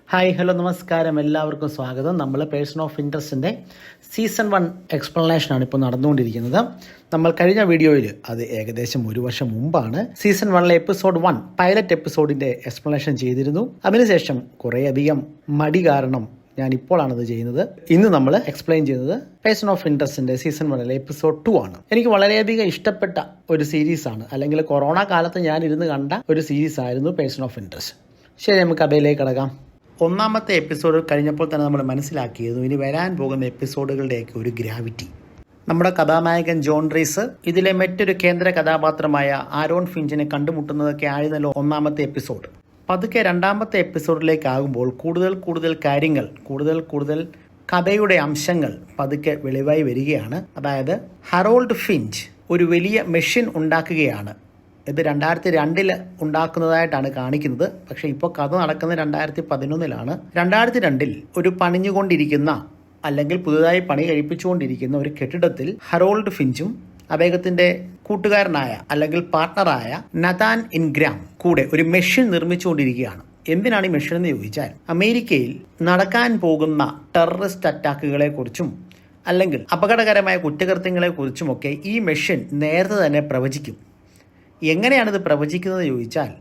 Hi hello നമസ്കാരം, എല്ലാവർക്കും സ്വാഗതം. നമ്മൾ പേഴ്സൺ ഓഫ് ഇൻട്രസ്റ്റിൻ്റെ സീസൺ 1 എക്സ്പ്ലനേഷനാണ് ഇപ്പോൾ നടന്നുകൊണ്ടിരിക്കുന്നത്. നമ്മൾ കഴിഞ്ഞ വീഡിയോയിൽ, അത് ഏകദേശം ഒരു വർഷം മുമ്പാണ്, സീസൺ 1 എപ്പിസോഡ് 1 പൈലറ്റ് എപ്പിസോഡിൻ്റെ എക്സ്പ്ലനേഷൻ ചെയ്തിരുന്നു. അതിനുശേഷം കുറേയധികം മടി കാരണം ഞാൻ ഇപ്പോഴാണത് ചെയ്യുന്നത്. ഇന്ന് നമ്മൾ എക്സ്പ്ലെയിൻ ചെയ്യുന്നത് പേഴ്സൺ ഓഫ് ഇൻട്രസ്റ്റിൻ്റെ സീസൺ 1 എപ്പിസോഡ് 2 ആണ്. എനിക്ക് വളരെയധികം ഇഷ്ടപ്പെട്ട ഒരു സീരീസാണ്, അല്ലെങ്കിൽ കൊറോണ കാലത്ത് ഞാൻ ഇരുന്ന് കണ്ട ഒരു സീരീസ് ആയിരുന്നു പേഴ്സൺ ഓഫ് ഇൻട്രസ്റ്റ്. ശരി, നമുക്ക് കഥയിലേക്ക് കടക്കാം. ഒന്നാമത്തെ എപ്പിസോഡ് കഴിഞ്ഞപ്പോൾ തന്നെ നമ്മൾ മനസ്സിലാക്കിയിരുന്നു ഇനി വരാൻ പോകുന്ന എപ്പിസോഡുകളുടെയൊക്കെ ഒരു ഗ്രാവിറ്റി. നമ്മുടെ കഥാനായകൻ ജോൺ റീസ് ഇതിലെ മറ്റൊരു കേന്ദ്ര കഥാപാത്രമായ ആരോൺ ഫിഞ്ചിനെ കണ്ടുമുട്ടുന്നതൊക്കെ ആയിരുന്നല്ലോ ഒന്നാമത്തെ എപ്പിസോഡ്. പതുക്കെ രണ്ടാമത്തെ എപ്പിസോഡിലേക്കാകുമ്പോൾ കൂടുതൽ കാര്യങ്ങൾ, കൂടുതൽ കഥയുടെ അംശങ്ങൾ പതുക്കെ വെളിവായി വരികയാണ്. അതായത് ഹറോൾഡ് ഫിഞ്ച് ഒരു വലിയ മെഷീൻ ഉണ്ടാക്കുകയാണ്. ഇത് 2002 ഉണ്ടാക്കുന്നതായിട്ടാണ് കാണിക്കുന്നത്. പക്ഷേ ഇപ്പോൾ കഥ നടക്കുന്നത് 2011 2002 ഒരു പണിഞ്ഞുകൊണ്ടിരിക്കുന്ന, അല്ലെങ്കിൽ പുതുതായി പണി കഴിപ്പിച്ചുകൊണ്ടിരിക്കുന്ന ഒരു കെട്ടിടത്തിൽ ഹറോൾഡ് ഫിഞ്ചും അദ്ദേഹത്തിൻ്റെ കൂട്ടുകാരനായ അല്ലെങ്കിൽ പാർട്ട്ണറായ നഥാൻ ഇൻഗ്രാം കൂടെ ഒരു മെഷീൻ നിർമ്മിച്ചുകൊണ്ടിരിക്കുകയാണ്. എന്തിനാണ് ഈ മെഷീൻ എന്ന് ചോദിച്ചാൽ, അമേരിക്കയിൽ നടക്കാൻ പോകുന്ന ടെററിസ്റ്റ് അറ്റാക്കുകളെ കുറിച്ചും അല്ലെങ്കിൽ അപകടകരമായ കുറ്റകൃത്യങ്ങളെക്കുറിച്ചുമൊക്കെ ഈ മെഷീൻ നേരത്തെ തന്നെ പ്രവചിക്കും. എങ്ങനെയാണിത് പ്രവചിക്കുന്നത് ചോദിച്ചാൽ,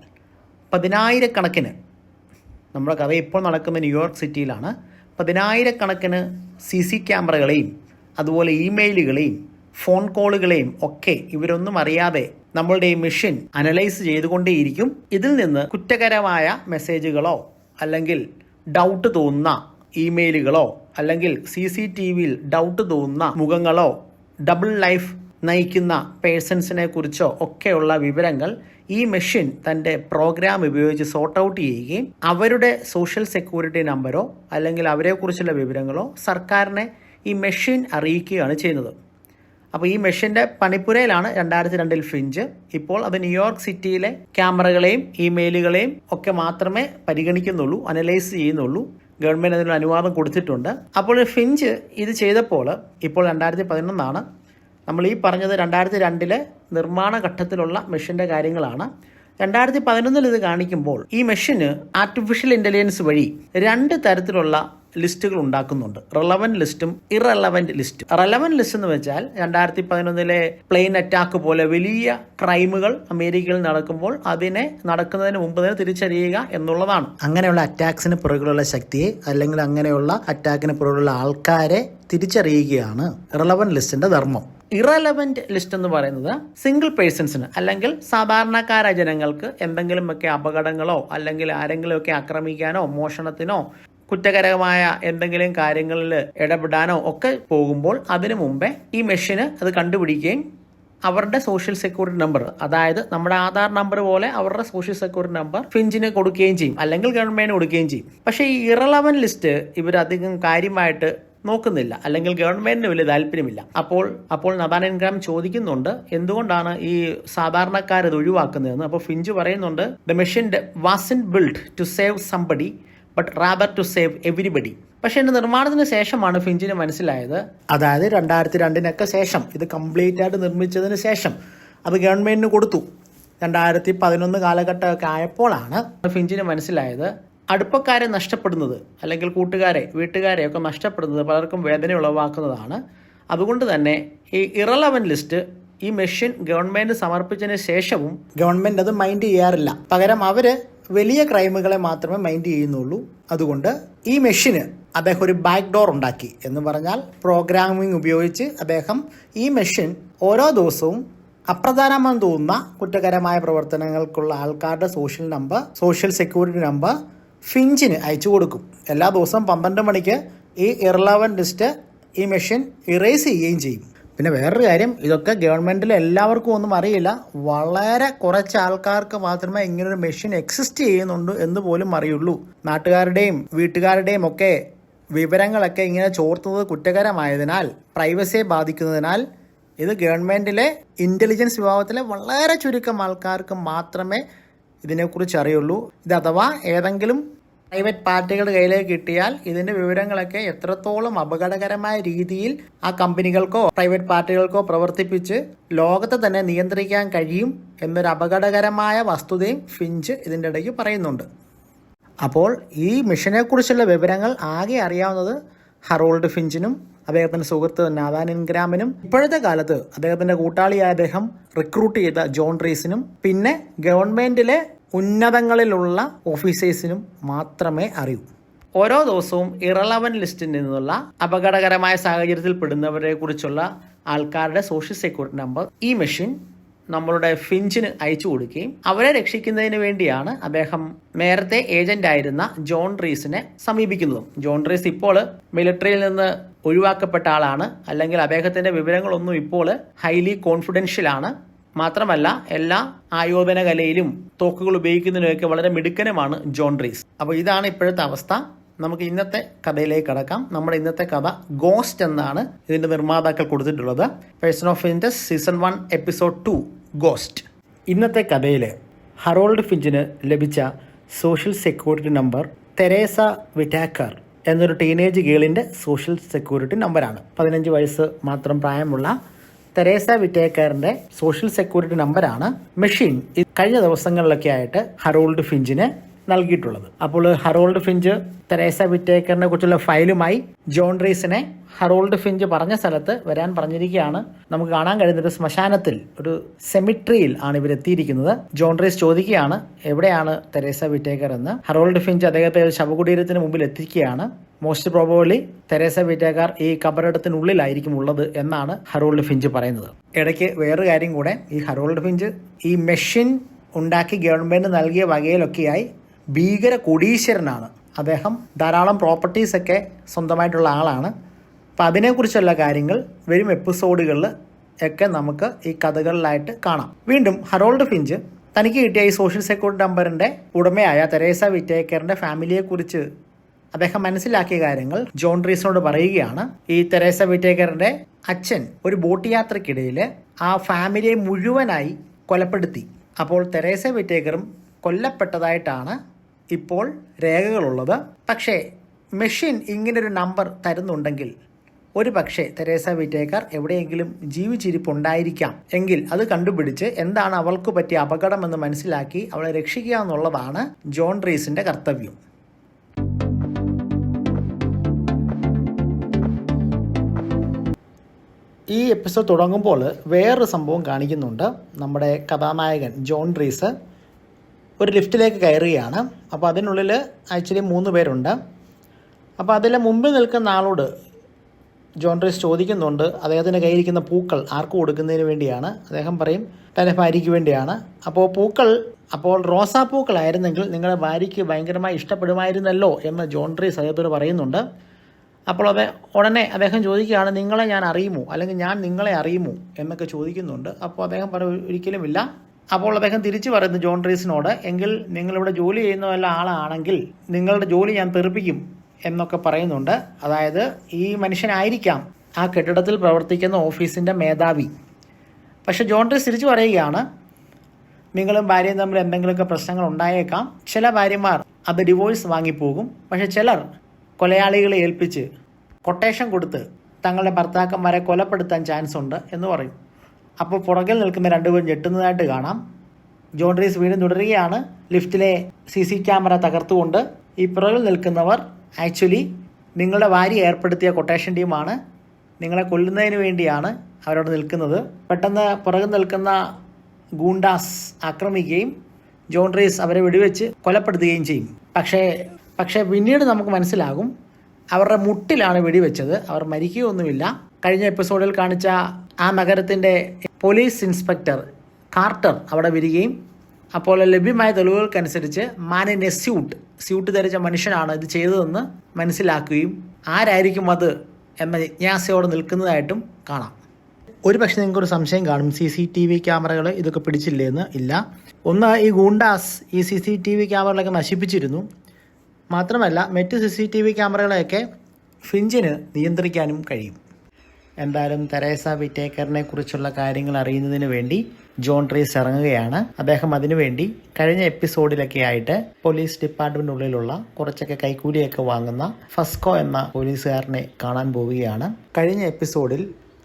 10,000-കണക്കിന്, നമ്മുടെ കഥ ഇപ്പോൾ നടക്കുന്ന ന്യൂയോർക്ക് സിറ്റിയിലാണ്, 10,000-കണക്കിന് CC ക്യാമറകളെയും അതുപോലെ ഇമെയിലുകളെയും ഫോൺ കോളുകളെയും ഒക്കെ ഇവരൊന്നും അറിയാതെ നമ്മളുടെ ഈ മെഷീൻ അനലൈസ് ചെയ്തുകൊണ്ടേയിരിക്കും. ഇതിൽ നിന്ന് കുറ്റകരമായ മെസ്സേജുകളോ അല്ലെങ്കിൽ ഡൗട്ട് തോന്നുന്ന ഇമെയിലുകളോ അല്ലെങ്കിൽ CCTVയിൽ ഡൗട്ട് തോന്നുന്ന മുഖങ്ങളോ ഡബിൾ ലൈഫ് നയിക്കുന്ന പേഴ്സൺസിനെ കുറിച്ചോ ഒക്കെയുള്ള വിവരങ്ങൾ ഈ മെഷീൻ തൻ്റെ പ്രോഗ്രാം ഉപയോഗിച്ച് സോർട്ട് ഔട്ട് ചെയ്യുകയും അവരുടെ സോഷ്യൽ സെക്യൂരിറ്റി നമ്പറോ അല്ലെങ്കിൽ അവരെക്കുറിച്ചുള്ള വിവരങ്ങളോ സർക്കാരിനെ ഈ മെഷീൻ അറിയിക്കുകയാണ് ചെയ്യുന്നത്. അപ്പോൾ ഈ മെഷീൻ്റെ പണിപ്പുരയിലാണ് 2002 ഫിഞ്ച്. ഇപ്പോൾ അത് ന്യൂയോർക്ക് സിറ്റിയിലെ ക്യാമറകളെയും ഇമെയിലുകളെയും ഒക്കെ മാത്രമേ പരിഗണിക്കുന്നുള്ളൂ, അനലൈസ് ചെയ്യുന്നുള്ളൂ. ഗവൺമെൻറ് അതിനുള്ള അനുവാദം കൊടുത്തിട്ടുണ്ട്. അപ്പോൾ ഫിഞ്ച് ഇത് ചെയ്തപ്പോൾ, ഇപ്പോൾ 2011 നമ്മൾ ഈ പറഞ്ഞത് 2002 നിർമ്മാണ ഘട്ടത്തിലുള്ള മെഷീൻ്റെ കാര്യങ്ങളാണ്. 2011 ഇത് കാണിക്കുമ്പോൾ ഈ മെഷീന് ആർട്ടിഫിഷ്യൽ ഇൻ്റലിജൻസ് വഴി 2 തരത്തിലുള്ള ലിസ്റ്റുകൾ ഉണ്ടാക്കുന്നുണ്ട്. റെലവൻറ്റ് ലിസ്റ്റും ഇറലവൻറ്റ് ലിസ്റ്റും. റെലവൻറ്റ് ലിസ്റ്റ് എന്ന് വെച്ചാൽ 2011 പ്ലെയിൻ അറ്റാക്ക് പോലെ വലിയ ക്രൈമുകൾ അമേരിക്കയിൽ നടക്കുമ്പോൾ അതിനെ നടക്കുന്നതിന് മുമ്പ് തന്നെ തിരിച്ചറിയുക എന്നുള്ളതാണ്. അങ്ങനെയുള്ള അറ്റാക്സിന് പുറകിലുള്ള ശക്തിയെ അല്ലെങ്കിൽ അങ്ങനെയുള്ള അറ്റാക്കിന് പുറകിലുള്ള ആൾക്കാരെ തിരിച്ചറിയുകയാണ് റെലവൻറ്റ് ലിസ്റ്റിൻ്റെ ധർമ്മം. ഇറലവൻറ്റ് ലിസ്റ്റ് എന്ന് പറയുന്നത് സിംഗിൾ പേഴ്സൺസിന് അല്ലെങ്കിൽ സാധാരണക്കാരായ ജനങ്ങൾക്ക് എന്തെങ്കിലുമൊക്കെ അപകടങ്ങളോ അല്ലെങ്കിൽ ആരെങ്കിലുമൊക്കെ ആക്രമിക്കാനോ മോഷണത്തിനോ കുറ്റകരമായ എന്തെങ്കിലും കാര്യങ്ങളിൽ ഇടപെടാനോ ഒക്കെ പോകുമ്പോൾ അതിനു മുമ്പേ ഈ മെഷീന് അത് കണ്ടുപിടിക്കുകയും അവരുടെ സോഷ്യൽ സെക്യൂരിറ്റി നമ്പർ, അതായത് നമ്മുടെ ആധാർ നമ്പർ പോലെ അവരുടെ സോഷ്യൽ സെക്യൂരിറ്റി നമ്പർ ഫിഞ്ചിന് കൊടുക്കുകയും ചെയ്യും, അല്ലെങ്കിൽ ഗവൺമെൻറ്റിന് കൊടുക്കുകയും ചെയ്യും. പക്ഷേ ഈ ഇറലവൻറ്റ് ലിസ്റ്റ് ഇവരധികം കാര്യമായിട്ട് നോക്കുന്നില്ല, അല്ലെങ്കിൽ ഗവൺമെന്റിന് വലിയ താല്പര്യമില്ല. അപ്പോൾ നഥാൻ ഇൻഗ്രാം ചോദിക്കുന്നുണ്ട് എന്തുകൊണ്ടാണ് ഈ സാധാരണക്കാരത് ഒഴിവാക്കുന്നതെന്ന്. അപ്പോൾ ഫിഞ്ച് പറയുന്നുണ്ട്, the machine wasn't build to save somebody but rather to save everybody. പക്ഷേ എൻ്റെ നിർമ്മാണത്തിന് ശേഷമാണ് ഫിഞ്ചിന് മനസ്സിലായത്, അതായത് 2002 ശേഷം, ഇത് കംപ്ലീറ്റ് ആയിട്ട് നിർമ്മിച്ചതിന് ശേഷം അത് ഗവൺമെന്റിന് കൊടുത്തു. 2011 കാലഘട്ടമൊക്കെ ആയപ്പോഴാണ് ഫിഞ്ചിന് മനസ്സിലായത് അടുപ്പക്കാരെ നഷ്ടപ്പെടുന്നത് അല്ലെങ്കിൽ കൂട്ടുകാരെ വീട്ടുകാരെ ഒക്കെ നഷ്ടപ്പെടുന്നത് പലർക്കും വേദന ഉളവാക്കുന്നതാണ്. അതുകൊണ്ട് തന്നെ ഈ ഇറലവൻറ്റ് ലിസ്റ്റ് ഈ മെഷീൻ ഗവൺമെൻറ് സമർപ്പിച്ചതിന് ശേഷവും ഗവൺമെൻറ് അത് മൈൻഡ് ചെയ്യാറില്ല. പകരം അവർ വലിയ ക്രൈമുകളെ മാത്രമേ മൈൻഡ് ചെയ്യുന്നുള്ളൂ. അതുകൊണ്ട് ഈ മെഷീന് അദ്ദേഹം ഒരു ബാക്ക് ഡോർ ഉണ്ടാക്കി, എന്ന് പറഞ്ഞാൽ പ്രോഗ്രാമിംഗ് ഉപയോഗിച്ച് അദ്ദേഹം ഈ മെഷീൻ ഓരോ ദിവസവും അപ്രധാനമെന്ന് തോന്നുന്ന കുറ്റകരമായ പ്രവർത്തനങ്ങൾക്കുള്ള ആൾക്കാരുടെ സോഷ്യൽ സെക്യൂരിറ്റി നമ്പർ ഫിഞ്ചിന് അയച്ചു കൊടുക്കും. എല്ലാ ദിവസവും 12 മണിക്ക് ഈ ഇറലവൻറ്റ് ലിസ്റ്റ് ഈ മെഷീൻ ഇറേസ് ചെയ്യുകയും ചെയ്യും. പിന്നെ വേറൊരു കാര്യം, ഇതൊക്കെ ഗവൺമെൻറ്റിൽ എല്ലാവർക്കും ഒന്നും അറിയില്ല. വളരെ കുറച്ച് ആൾക്കാർക്ക് മാത്രമേ ഇങ്ങനൊരു മെഷീൻ എക്സിസ്റ്റ് ചെയ്യുന്നുണ്ട് എന്ന് പോലും അറിയുള്ളൂ. നാട്ടുകാരുടെയും വീട്ടുകാരുടെയും ഒക്കെ വിവരങ്ങളൊക്കെ ഇങ്ങനെ ചോർത്തുന്നത് കുറ്റകരമായതിനാൽ, പ്രൈവസിയെ ബാധിക്കുന്നതിനാൽ ഇത് ഗവൺമെൻറ്റിലെ ഇൻ്റലിജൻസ് വിഭാഗത്തിലെ വളരെ ചുരുക്കം ആൾക്കാർക്ക് മാത്രമേ ഇതിനെക്കുറിച്ച് അറിയുള്ളൂ. ഇത് അഥവാ ഏതെങ്കിലും പ്രൈവറ്റ് പാർട്ടികളുടെ കയ്യിലേക്ക് കിട്ടിയാൽ ഇതിൻ്റെ വിവരങ്ങളൊക്കെ എത്രത്തോളം അപകടകരമായ രീതിയിൽ ആ കമ്പനികൾക്കോ പ്രൈവറ്റ് പാർട്ടികൾക്കോ പ്രവർത്തിപ്പിച്ച് ലോകത്തെ തന്നെ നിയന്ത്രിക്കാൻ കഴിയും എന്നൊരു അപകടകരമായ വസ്തുതയും ഫിഞ്ച് ഇതിൻ്റെ ഇടയ്ക്ക് പറയുന്നുണ്ട്. അപ്പോൾ ഈ മിഷനെക്കുറിച്ചുള്ള വിവരങ്ങൾ ആകെ അറിയാവുന്നത് ഹറോൾഡ് ഫിഞ്ചിനും അദ്ദേഹത്തിൻ്റെ സുഹൃത്ത് നാഥാൻ ഇൻഗ്രാമിനും ഇപ്പോഴത്തെ കാലത്ത് അദ്ദേഹത്തിൻ്റെ കൂട്ടാളിയായ അദ്ദേഹം റിക്രൂട്ട് ചെയ്ത ജോൺ റീസിനും പിന്നെ ഗവൺമെൻറ്റിലെ ഉന്നതങ്ങളിലുള്ള ഓഫീസേഴ്സിനും മാത്രമേ അറിയൂ. ഓരോ ദിവസവും ഇറലവൻ ലിസ്റ്റിൽ നിന്നുള്ള അപകടകരമായ സാഹചര്യത്തിൽ പെടുന്നവരെ കുറിച്ചുള്ള ആൾക്കാരുടെ സോഷ്യൽ സെക്യൂരിറ്റി നമ്പർ ഈ മെഷീൻ നമ്മളുടെ ഫിഞ്ചിന് അയച്ചു കൊടുക്കുകയും അവരെ രക്ഷിക്കുന്നതിന് വേണ്ടിയാണ് അദ്ദേഹം നേരത്തെ ഏജന്റ് ആയിരുന്ന ജോൺ റീസിനെ സമീപിക്കുന്നതും. ജോൺ റീസ് ഇപ്പോൾ മിലിറ്ററിയിൽ നിന്ന് ഒഴിവാക്കപ്പെട്ട ആളാണ്, അല്ലെങ്കിൽ അദ്ദേഹത്തിന്റെ വിവരങ്ങളൊന്നും ഇപ്പോൾ ഹൈലി കോൺഫിഡൻഷ്യൽ ആണ്. മാത്രമല്ല എല്ലാ ആയോധന കലയിലും തോക്കുകൾ ഉപയോഗിക്കുന്നതിനൊക്കെ വളരെ മിടുക്കനുമാണ് ജോൺ റീസ്. അപ്പോൾ ഇതാണ് ഇപ്പോഴത്തെ അവസ്ഥ. നമുക്ക് ഇന്നത്തെ കഥയിലേക്ക് കടക്കാം. നമ്മുടെ ഇന്നത്തെ കഥ ഗോസ്റ്റ് എന്നാണ് ഇതിന്റെ നിർമ്മാതാക്കൾ കൊടുത്തിട്ടുള്ളത്. Person of interest season 1 episode 2 ghost. ഇന്നത്തെ കഥയിൽ ഹറോൾഡ് ഫിഞ്ചിന് ലഭിച്ച social security number Teresa Whitaker എന്നൊരു ടീനേജ് ഗേളിൻ്റെ സോഷ്യൽ സെക്യൂരിറ്റി നമ്പറാണ്. 15 വയസ്സ് മാത്രം പ്രായമുള്ള തെരേസ വിറ്റേക്കറിൻ്റെ സോഷ്യൽ സെക്യൂരിറ്റി നമ്പറാണ് മെഷീൻ കഴിഞ്ഞ ദിവസങ്ങളിലൊക്കെ ആയിട്ട് ഹറോൾഡ് ഫിഞ്ചിന് നൽകിയിട്ടുള്ളത്. അപ്പോൾ ഹറോൾഡ് ഫിഞ്ച് തെരേസ വിറ്റേക്കറിനെ കുറിച്ചുള്ള ഫയലുമായി ജോൺ റീസിനെ ഹറോൾഡ് ഫിഞ്ച് പറഞ്ഞ സ്ഥലത്ത് വരാൻ പറഞ്ഞിരിക്കുകയാണ്. നമുക്ക് കാണാൻ കഴിയുന്ന ഒരു ശ്മശാനത്തിൽ, ഒരു സെമിട്രിയിൽ ആണ് ഇവരെത്തിയിരിക്കുന്നത്. ജോൺ റീസ് ചോദിക്കുകയാണ് എവിടെയാണ് തെരേസ വിറ്റേക്കർ എന്ന്. ഹറോൾഡ് ഫിഞ്ച് അദ്ദേഹത്തെ ശവകുടീരത്തിന് മുമ്പിൽ എത്തിക്കുകയാണ്. മോസ്റ്റ് പ്രോബബ്ലി തെരേസ വിറ്റേക്കർ ഈ കബറിടത്തിനുള്ളിലായിരിക്കും ഉള്ളത് എന്നാണ് ഹറോൾഡ് ഫിഞ്ച് പറയുന്നത്. ഇടയ്ക്ക് വേറൊരു കാര്യം കൂടെ, ഈ ഹറോൾഡ് ഫിഞ്ച് ഈ മെഷീൻ ഉണ്ടാക്കി ഗവൺമെന്റ് നൽകിയ വകയിലൊക്കെയായി ഭീകര കോടീശ്വരനാണ്. അദ്ദേഹം ധാരാളം പ്രോപ്പർട്ടീസ് ഒക്കെ സ്വന്തമായിട്ടുള്ള ആളാണ്. അപ്പം അതിനെക്കുറിച്ചുള്ള കാര്യങ്ങൾ വരും എപ്പിസോഡുകളിൽ ഒക്കെ നമുക്ക് ഈ കഥകളിലായിട്ട് കാണാം. വീണ്ടും ഹറോൾഡ് ഫിഞ്ച് തനിക്ക് കിട്ടിയ ഈ സോഷ്യൽ സെക്യൂരിറ്റി നമ്പറിൻ്റെ ഉടമയായ തെരേസ വിറ്റേക്കറിൻ്റെ ഫാമിലിയെക്കുറിച്ച് അദ്ദേഹം മനസ്സിലാക്കിയ കാര്യങ്ങൾ ജോൺ റീസിനോട് പറയുകയാണ്. ഈ തെരേസ വിറ്റേക്കറിൻ്റെ അച്ഛൻ ഒരു ബോട്ട് യാത്രക്കിടയിൽ ആ ഫാമിലിയെ മുഴുവനായി കൊലപ്പെടുത്തി. അപ്പോൾ തെരേസ വിറ്റേക്കറും കൊല്ലപ്പെട്ടതായിട്ടാണ് ഇപ്പോൾ രേഖകളുള്ളത്. പക്ഷേ മെഷീൻ ഇങ്ങനൊരു നമ്പർ തരുന്നുണ്ടെങ്കിൽ ഒരു പക്ഷേ തെരേസ വിറ്റേക്കർ എവിടെയെങ്കിലും ജീവിച്ചിരിപ്പുണ്ടായിരിക്കാം. എങ്കിൽ അത് കണ്ടുപിടിച്ച് എന്താണ് അവൾക്ക് പറ്റിയ അപകടമെന്ന് മനസ്സിലാക്കി അവളെ രക്ഷിക്കുക എന്നുള്ളതാണ് ജോൺ റീസിന്റെ കർത്തവ്യം. ഈ എപ്പിസോഡ് തുടങ്ങുമ്പോൾ വേറൊരു സംഭവം കാണിക്കുന്നുണ്ട്. നമ്മുടെ കഥാനായകൻ ജോൺ റീസ് ഒരു ലിഫ്റ്റിലേക്ക് കയറുകയാണ്. അപ്പോൾ അതിനുള്ളിൽ ആക്ച്വലി 3 പേരുണ്ട്. അപ്പോൾ അതിലെ മുമ്പിൽ നിൽക്കുന്ന ആളോട് ജോൺ റീസ് ചോദിക്കുന്നുണ്ട് അദ്ദേഹത്തിൻ്റെ കയ്യിരിക്കുന്ന പൂക്കൾ ആർക്ക് കൊടുക്കുന്നതിന് വേണ്ടിയാണ്. അദ്ദേഹം പറയും തൻ്റെ ഭാര്യയ്ക്ക് വേണ്ടിയാണ്. അപ്പോൾ റോസാപ്പൂക്കളായിരുന്നെങ്കിൽ നിങ്ങളുടെ ഭാര്യയ്ക്ക് ഭയങ്കരമായി ഇഷ്ടപ്പെടുമായിരുന്നല്ലോ എന്ന് ജോൺ റീസ് അദ്ദേഹത്തോട് പറയുന്നുണ്ട്. അപ്പോൾ ഉടനെ അദ്ദേഹം ചോദിക്കുകയാണ് നിങ്ങളെ ഞാൻ അറിയുമോ, അല്ലെങ്കിൽ ഞാൻ നിങ്ങളെ അറിയുമോ എന്നൊക്കെ ചോദിക്കുന്നുണ്ട്. അപ്പോൾ അദ്ദേഹം പറയും ഒരിക്കലുമില്ല. അപ്പോൾ അദ്ദേഹം തിരിച്ചു പറയുന്നു ജോൺ റീസിനോട്, എങ്കിൽ നിങ്ങളിവിടെ ജോലി ചെയ്യുന്ന വല്ല ആളാണെങ്കിൽ നിങ്ങളുടെ ജോലി ഞാൻ തെറിപ്പിക്കും എന്നൊക്കെ പറയുന്നുണ്ട്. അതായത് ഈ മനുഷ്യനായിരിക്കാം ആ കെട്ടിടത്തിൽ പ്രവർത്തിക്കുന്ന ഓഫീസിൻ്റെ മേധാവി. പക്ഷേ ജോൺ റീസ് തിരിച്ചു പറയുകയാണ് നിങ്ങളും ഭാര്യയും തമ്മിൽ എന്തെങ്കിലുമൊക്കെ പ്രശ്നങ്ങൾ ഉണ്ടായേക്കാം. ചില ഭാര്യമാർ അത് ഡിവോഴ്സ് വാങ്ങിപ്പോകും. പക്ഷേ ചിലർ കൊലയാളികളെ ഏൽപ്പിച്ച് കൊട്ടേഷൻ കൊടുത്ത് തങ്ങളുടെ ഭർത്താക്കന്മാരെ കൊലപ്പെടുത്താൻ ചാൻസ് ഉണ്ട് എന്ന് പറയും. അപ്പോൾ പുറകിൽ നിൽക്കുന്ന 2 പേരും ഞെട്ടുന്നതായിട്ട് കാണാം. ജോൺ റീസ് വീണ്ടും തുടരുകയാണ്. ലിഫ്റ്റിലെ CC ക്യാമറ തകർത്തുകൊണ്ട് ഈ പുറകിൽ നിൽക്കുന്നവർ ആക്ച്വലി നിങ്ങളുടെ ഭാര്യ ഏർപ്പെടുത്തിയ കൊട്ടേഷൻ ടീമാണ്. നിങ്ങളെ കൊല്ലുന്നതിന് വേണ്ടിയാണ് അവരവിടെ നിൽക്കുന്നത്. പെട്ടെന്ന് പുറകിൽ നിൽക്കുന്ന ഗൂണ്ടാസ് ആക്രമിക്കുകയും ജോൺ റീസ് അവരെ വെടിവെച്ച് കൊലപ്പെടുത്തുകയും ചെയ്യും. പക്ഷേ പിന്നീട് നമുക്ക് മനസ്സിലാകും അവരുടെ മുട്ടിലാണ് വെടിവെച്ചത്. അവർ മരിക്കുകയൊന്നുമില്ല. കഴിഞ്ഞ എപ്പിസോഡിൽ കാണിച്ച ആ നഗരത്തിൻ്റെ പോലീസ് ഇൻസ്പെക്ടർ കാർട്ടർ അവിടെ വരികയും അപ്പോൾ ലഭ്യമായ തെളിവുകൾക്കനുസരിച്ച് മാൻ ഇൻ എ സ്യൂട്ട് ധരിച്ച മനുഷ്യനാണ് ഇത് ചെയ്തതെന്ന് മനസ്സിലാക്കുകയും ആരായിരിക്കും അത് എന്ന ജിജ്ഞാസയോടെ നിൽക്കുന്നതായിട്ടും കാണാം. ഒരു പക്ഷേ നിങ്ങൾക്കൊരു സംശയം കാണും, CCTV ക്യാമറകൾ ഇതൊക്കെ പിടിച്ചില്ലേ എന്ന്. ഇല്ല. ഒന്ന്, ഈ ഗൂണ്ടാസ് ഈ CCTV ക്യാമറകളൊക്കെ നശിപ്പിച്ചിരുന്നു. മാത്രമല്ല മറ്റ് CCTV ക്യാമറകളെയൊക്കെ ഫിഞ്ചിന് നിയന്ത്രിക്കാനും കഴിയും. എന്തായാലും തെരേസ വിറ്റേക്കറിനെ കുറിച്ചുള്ള കാര്യങ്ങൾ അറിയുന്നതിന് വേണ്ടി ജോൺ റീസ് ഇറങ്ങുകയാണ്. അദ്ദേഹം അതിനുവേണ്ടി കഴിഞ്ഞ എപ്പിസോഡിലൊക്കെ ആയിട്ട് പോലീസ് ഡിപ്പാർട്ട്മെന്റിനുള്ളിലുള്ള കുറച്ചൊക്കെ കൈക്കൂലിയൊക്കെ വാങ്ങുന്ന ഫസ്കോ എന്ന പോലീസുകാരനെ കാണാൻ പോവുകയാണ്. കഴിഞ്ഞ എപ്പിസോഡിൽ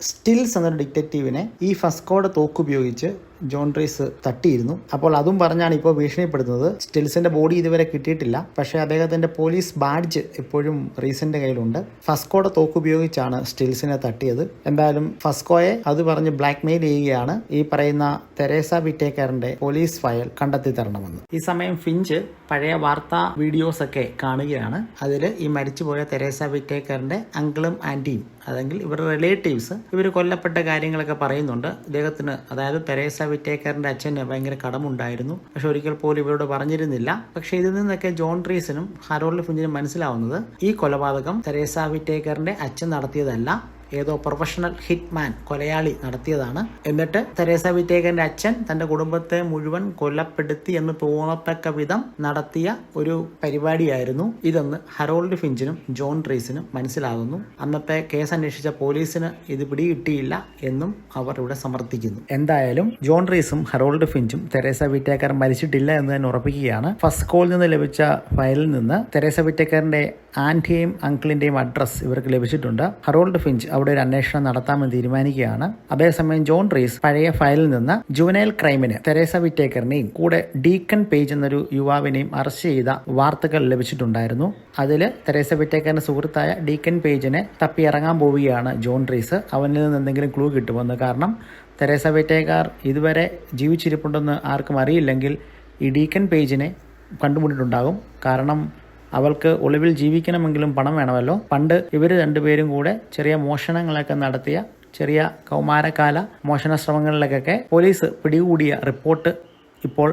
സ്റ്റിൽസ് എന്നൊരു ഡിറ്റക്റ്റീവിനെ ഈ ഫസ്കോയുടെ തോക്കുപയോഗിച്ച് ജോൺ റീസ് തട്ടിയിരുന്നു. അപ്പോൾ അതും പറഞ്ഞാണ് ഇപ്പോൾ ഭീഷണിപ്പെടുത്തുന്നത്. സ്റ്റിൽസിന്റെ ബോഡി ഇതുവരെ കിട്ടിയിട്ടില്ല, പക്ഷേ അദ്ദേഹത്തിന്റെ പോലീസ് ബാഡ്ജ് ഇപ്പോഴും റീസിന്റെ കയ്യിലുണ്ട്. ഫസ്കോയുടെ തോക്ക് ഉപയോഗിച്ചാണ് സ്റ്റിൽസിനെ തട്ടിയത്. എന്തായാലും ഫസ്കോയെ അത് പറഞ്ഞ് ബ്ലാക്ക്മെയിൽ ചെയ്യുകയാണ്, ഈ പറയുന്ന തെരേസ വിറ്റേക്കറിന്റെ പോലീസ് ഫയൽ കണ്ടെത്തി തരണമെന്ന്. ഈ സമയം ഫിഞ്ച് പഴയ വാർത്താ വീഡിയോസ് ഒക്കെ കാണുകയാണ്. അതിൽ ഈ മരിച്ചുപോയ തെരേസ വിറ്റേക്കറിന്റെ അങ്കിളും ആന്റിയും, അല്ലെങ്കിൽ ഇവരുടെ റിലേറ്റീവ്സ്, ഇവർ കൊല്ലപ്പെട്ട കാര്യങ്ങളൊക്കെ പറയുന്നുണ്ട്. ഇദ്ദേഹത്തിന്, അതായത് തെരേസ വിറ്റേക്കറിന്റെ അച്ഛന് ഭയങ്കര കടമുണ്ടായിരുന്നു, പക്ഷെ ഒരിക്കൽ പോലും ഇവരോട് പറഞ്ഞിരുന്നില്ല. പക്ഷെ ഇതിൽ നിന്നൊക്കെ ജോൺ റീസിനും ഹറോൾഡ് ഫിഞ്ചിനും മനസ്സിലാവുന്നത് ഈ കൊലപാതകം തെരേസ വിറ്റേക്കറിന്റെ അച്ഛൻ നടത്തിയതല്ല, ഏതോ പ്രൊഫഷണൽ ഹിറ്റ്മാൻ, കൊലയാളി നടത്തിയതാണ്. എന്നിട്ട് തെരേസ വിറ്റേക്കറിന്റെ അച്ഛൻ തന്റെ കുടുംബത്തെ മുഴുവൻ കൊലപ്പെടുത്തി എന്ന് തോന്നത്തക്ക വിധം നടത്തിയ ഒരു പരിപാടിയായിരുന്നു ഇതെന്ന് ഹറോൾഡ് ഫിഞ്ചിനും ജോൺ റീസിനും മനസ്സിലാകുന്നു. അന്നത്തെ കേസ് അന്വേഷിച്ച പോലീസിന് ഇത് പിടികിട്ടിയില്ല എന്നും അവർ ഇവിടെ സമർത്ഥിക്കുന്നു. എന്തായാലും ജോൺ റീസും ഹറോൾഡ് ഫിഞ്ചും തെരേസ വിറ്റേക്കർ മരിച്ചിട്ടില്ല എന്ന് തന്നെ ഉറപ്പിക്കുകയാണ്. ഫസ്കോയിൽ നിന്ന് ലഭിച്ച ഫയലിൽ നിന്ന് തെരേസ വിറ്റേക്കറിന്റെ ആന്റിയെയും അങ്കിളിന്റെയും അഡ്രസ് ഇവർക്ക് ലഭിച്ചിട്ടുണ്ട്. ഹറോൾഡ് ഫിഞ്ച് അവിടെ ഒരു അന്വേഷണം നടത്താമെന്ന് തീരുമാനിക്കുകയാണ്. അതേസമയം ജോൺ റീസ് പഴയ ഫയലിൽ നിന്ന് ജുവനൈൽ ക്രൈമിന് തെരേസ വിറ്റേക്കറിനെയും കൂടെ ഡീക്കൺ പേജ് എന്നൊരു യുവാവിനെയും അറസ്റ്റ് ചെയ്ത വാർത്തകൾ ലഭിച്ചിട്ടുണ്ടായിരുന്നു. അതിൽ തെരേസ വിറ്റേക്കറിന്റെ സുഹൃത്തായ ഡീക്കൺ പേജിനെ തപ്പിയിറങ്ങാൻ പോവുകയാണ് ജോൺ റീസ്, അവനിൽ നിന്ന് എന്തെങ്കിലും ക്ലൂ കിട്ടുമെന്ന്. കാരണം തെരേസ വിറ്റേക്കർ ഇതുവരെ ജീവിച്ചിരിപ്പുണ്ടെന്ന് ആർക്കും അറിയില്ലെങ്കിൽ ഈ ഡീക്കൺ പേജിനെ കണ്ടുമുട്ടിട്ടുണ്ടാകും. കാരണം അവൾക്ക് ഒളിവിൽ ജീവിക്കണമെങ്കിലും പണം വേണമല്ലോ. പണ്ട് ഇവർ രണ്ടുപേരും കൂടെ ചെറിയ മോഷണങ്ങളൊക്കെ നടത്തിയ, ചെറിയ കൗമാരകാല മോഷണ ശ്രമങ്ങളിലേക്കൊക്കെ പോലീസ് പിടികൂടിയ റിപ്പോർട്ട് ഇപ്പോൾ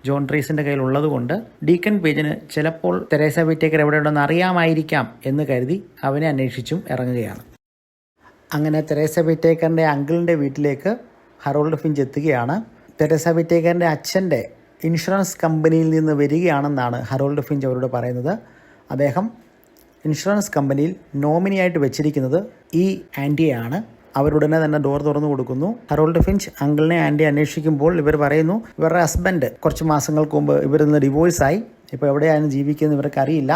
ജോൺ റീസിന്റെ കയ്യിൽ ഉള്ളതുകൊണ്ട് ഡീക്കൺ പേജിന് ചിലപ്പോൾ തെരേസ വിറ്റേക്കർ എവിടെയുണ്ടെന്ന് അറിയാമായിരിക്കാം എന്ന് കരുതി അവനെ അന്വേഷിച്ചും ഇറങ്ങുകയാണ്. അങ്ങനെ തെരേസ വിറ്റേക്കറിന്റെ അങ്കിളിന്റെ വീട്ടിലേക്ക് ഹറോൾഡ് ഫിഞ്ച് എത്തുകയാണ്. തെരേസ വിറ്റേക്കറിന്റെ അച്ഛൻ്റെ ഇൻഷുറൻസ് കമ്പനിയിൽ നിന്ന് വരികയാണെന്നാണ് ഹറോൾഡ് ഫിഞ്ച് അവരോട് പറയുന്നത്. അദ്ദേഹം ഇൻഷുറൻസ് കമ്പനിയിൽ നോമിനിയായിട്ട് വെച്ചിരിക്കുന്നത് ഈ ആൻറ്റിയെയാണ്. അവരുടനെ തന്നെ ഡോർ തുറന്നു കൊടുക്കുന്നു. ഹറോൾഡ് ഫിഞ്ച് അങ്കിളിനെ ആൻറ്റി അന്വേഷിക്കുമ്പോൾ ഇവർ പറയുന്നു ഇവരുടെ ഹസ്ബൻഡ് കുറച്ച് മാസങ്ങൾക്ക് മുമ്പ് ഇവരിന്ന് ഡിവോഴ്സായി, ഇപ്പോൾ എവിടെയാണ് ജീവിക്കുന്നത് ഇവർക്ക് അറിയില്ല,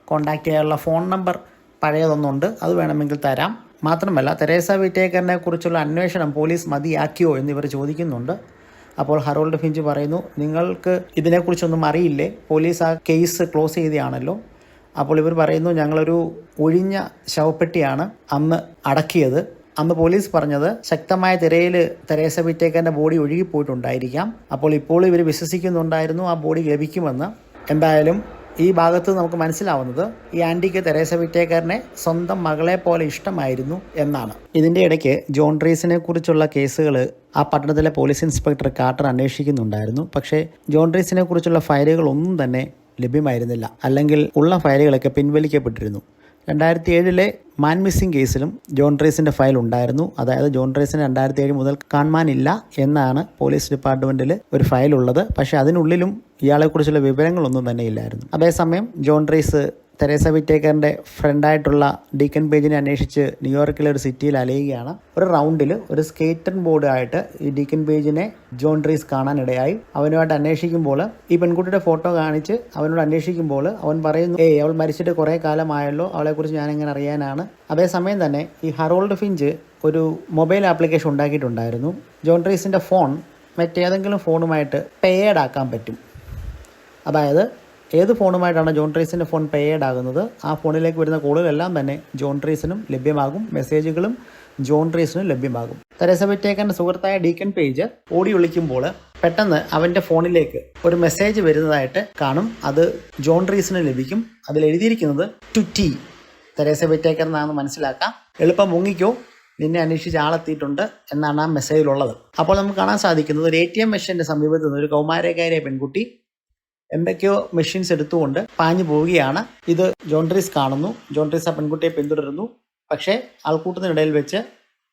കോൺടാക്റ്റ് ചെയ്യാനുള്ള ഫോൺ നമ്പർ പഴയതൊന്നുണ്ട്, അത് വേണമെങ്കിൽ തരാം. മാത്രമല്ല തെരേസ വിറ്റേക്കറിനെ കുറിച്ചുള്ള അന്വേഷണം പോലീസ് മതിയാക്കിയോ എന്നിവർ ചോദിക്കുന്നുണ്ട്. അപ്പോൾ ഹറോൾഡ് ഫിഞ്ച് പറയുന്നു, നിങ്ങൾക്ക് ഇതിനെക്കുറിച്ചൊന്നും അറിയില്ലേ, പോലീസ് ആ കേസ് ക്ലോസ് ചെയ്തതാണല്ലോ. അപ്പോൾ ഇവർ പറയുന്നു, ഞങ്ങളൊരു ഒഴിഞ്ഞ ശവപ്പെട്ടിയാണ് അന്ന് അടക്കിയത്. അന്ന് പോലീസ് പറഞ്ഞത് ശക്തമായ തിരയിൽ തെരേസ വിറ്റേക്കറിന്റെ ബോഡി ഒഴുകിപ്പോയിട്ടുണ്ടായിരിക്കാം. അപ്പോൾ ഇപ്പോൾ ഇവർ വിശ്വസിക്കുന്നുണ്ടായിരുന്നു ആ ബോഡി ലഭിക്കുമെന്ന്. എന്തായാലും ഈ ഭാഗത്ത് നമുക്ക് മനസ്സിലാവുന്നത് ഈ ആൻറ്റിക്ക് തെരേസ വിറ്റേക്കറിനെ സ്വന്തം മകളെ പോലെ ഇഷ്ടമായിരുന്നു എന്നാണ്. ഇതിൻ്റെ ഇടയ്ക്ക് ജോൺ റീസിനെ കുറിച്ചുള്ള കേസുകൾ ആ പട്ടണത്തിലെ പോലീസ് ഇൻസ്പെക്ടർ കാർട്ടർ അന്വേഷിക്കുന്നുണ്ടായിരുന്നു. പക്ഷേ ജോൺ റീസിനെ കുറിച്ചുള്ള ഫയലുകളൊന്നും തന്നെ ലഭ്യമായിരുന്നില്ല, അല്ലെങ്കിൽ ഉള്ള ഫയലുകളൊക്കെ പിൻവലിക്കപ്പെട്ടിരുന്നു. 2007 മാൻ മിസ്സിംഗ് കേസിലും ജോൺ റീസിൻ്റെ ഫയൽ ഉണ്ടായിരുന്നു. അതായത് ജോൺ റീസിന് 2007 മുതൽ കാണാനില്ല എന്നാണ് പോലീസ് ഡിപ്പാർട്ട്മെൻറ്റിൽ ഒരു ഫയൽ ഉള്ളത്. പക്ഷേ അതിനുള്ളിലും ഇയാളെക്കുറിച്ചുള്ള വിവരങ്ങളൊന്നും തന്നെ ഇല്ലായിരുന്നു. അതേസമയം ജോൺ റീസ് തെരേസ വിറ്റേക്കറിൻ്റെ ഫ്രണ്ടായിട്ടുള്ള ഡീക്കൺ പേജിനെ അന്വേഷിച്ച് ന്യൂയോർക്കിലെ ഒരു സിറ്റിയിൽ അലയുകയാണ്. ഒരു റൗണ്ടിൽ ഒരു സ്കേറ്റർ ബോർഡായിട്ട് ഈ ഡീക്കൺ പേജിനെ ജോൺ റീസ് കാണാനിടയായി. അവനുമായിട്ട് അന്വേഷിക്കുമ്പോൾ ഈ പെൺകുട്ടിയുടെ ഫോട്ടോ കാണിച്ച് അവനോട് അന്വേഷിക്കുമ്പോൾ അവൻ പറയുന്നു, അവൾ മരിച്ചിട്ട് കുറേ കാലമായല്ലോ, അവളെക്കുറിച്ച് ഞാനെങ്ങനെ അറിയാനാണ്. അതേസമയം തന്നെ ഈ ഹറോൾഡ് ഫിഞ്ച് ഒരു മൊബൈൽ ആപ്ലിക്കേഷൻ ഉണ്ടാക്കിയിട്ടുണ്ടായിരുന്നു. ജോൺ റീസിൻ്റെ ഫോൺ മറ്റേതെങ്കിലും ഫോണുമായിട്ട് പെയ്ഡ് ആക്കാൻ പറ്റും. അതായത് ഏത് ഫോണുമായിട്ടാണ് ജോൺ റീസിൻ്റെ ഫോൺ പെയ്ഡ് ആകുന്നത്, ആ ഫോണിലേക്ക് വരുന്ന കോളുകളെല്ലാം തന്നെ ജോൺ റീസിനും ലഭ്യമാകും, മെസ്സേജുകളും ജോൺ റീസിനും ലഭ്യമാകും. തെരേസ വിറ്റേക്കറിന്റെ സുഹൃത്തായ ഡീക്കൺ പേജ് ഓടി വിളിക്കുമ്പോൾ പെട്ടെന്ന് അവൻ്റെ ഫോണിലേക്ക് ഒരു മെസ്സേജ് വരുന്നതായിട്ട് കാണും. അത് ജോൺ റീസിന് ലഭിക്കും. അതിൽ എഴുതിയിരിക്കുന്നത് ടു ടി തെരേസ വിറ്റേക്കർ എന്നാണെന്ന് മനസ്സിലാക്കാം. എളുപ്പം മുങ്ങിക്കോ, നിന്നെ അന്വേഷിച്ച് ആളെത്തിയിട്ടുണ്ട് എന്നാണ് ആ മെസ്സേജിലുള്ളത്. അപ്പോൾ നമുക്ക് കാണാൻ സാധിക്കുന്നത് ഒരു ATM മെഷീൻ്റെ സമീപത്ത് നിന്ന് ഒരു കൗമാരക്കാരിയായ പെൺകുട്ടി എന്തൊക്കെയോ മെഷീൻസ് എടുത്തുകൊണ്ട് പാഞ്ഞു പോവുകയാണ്. ഇത് ജോൺ റീസ് കാണുന്നു. ജോൺ റീസ് ആ പെൺകുട്ടിയെ പിന്തുടരുന്നു. പക്ഷേ ആൾക്കൂട്ടത്തിനിടയിൽ വെച്ച്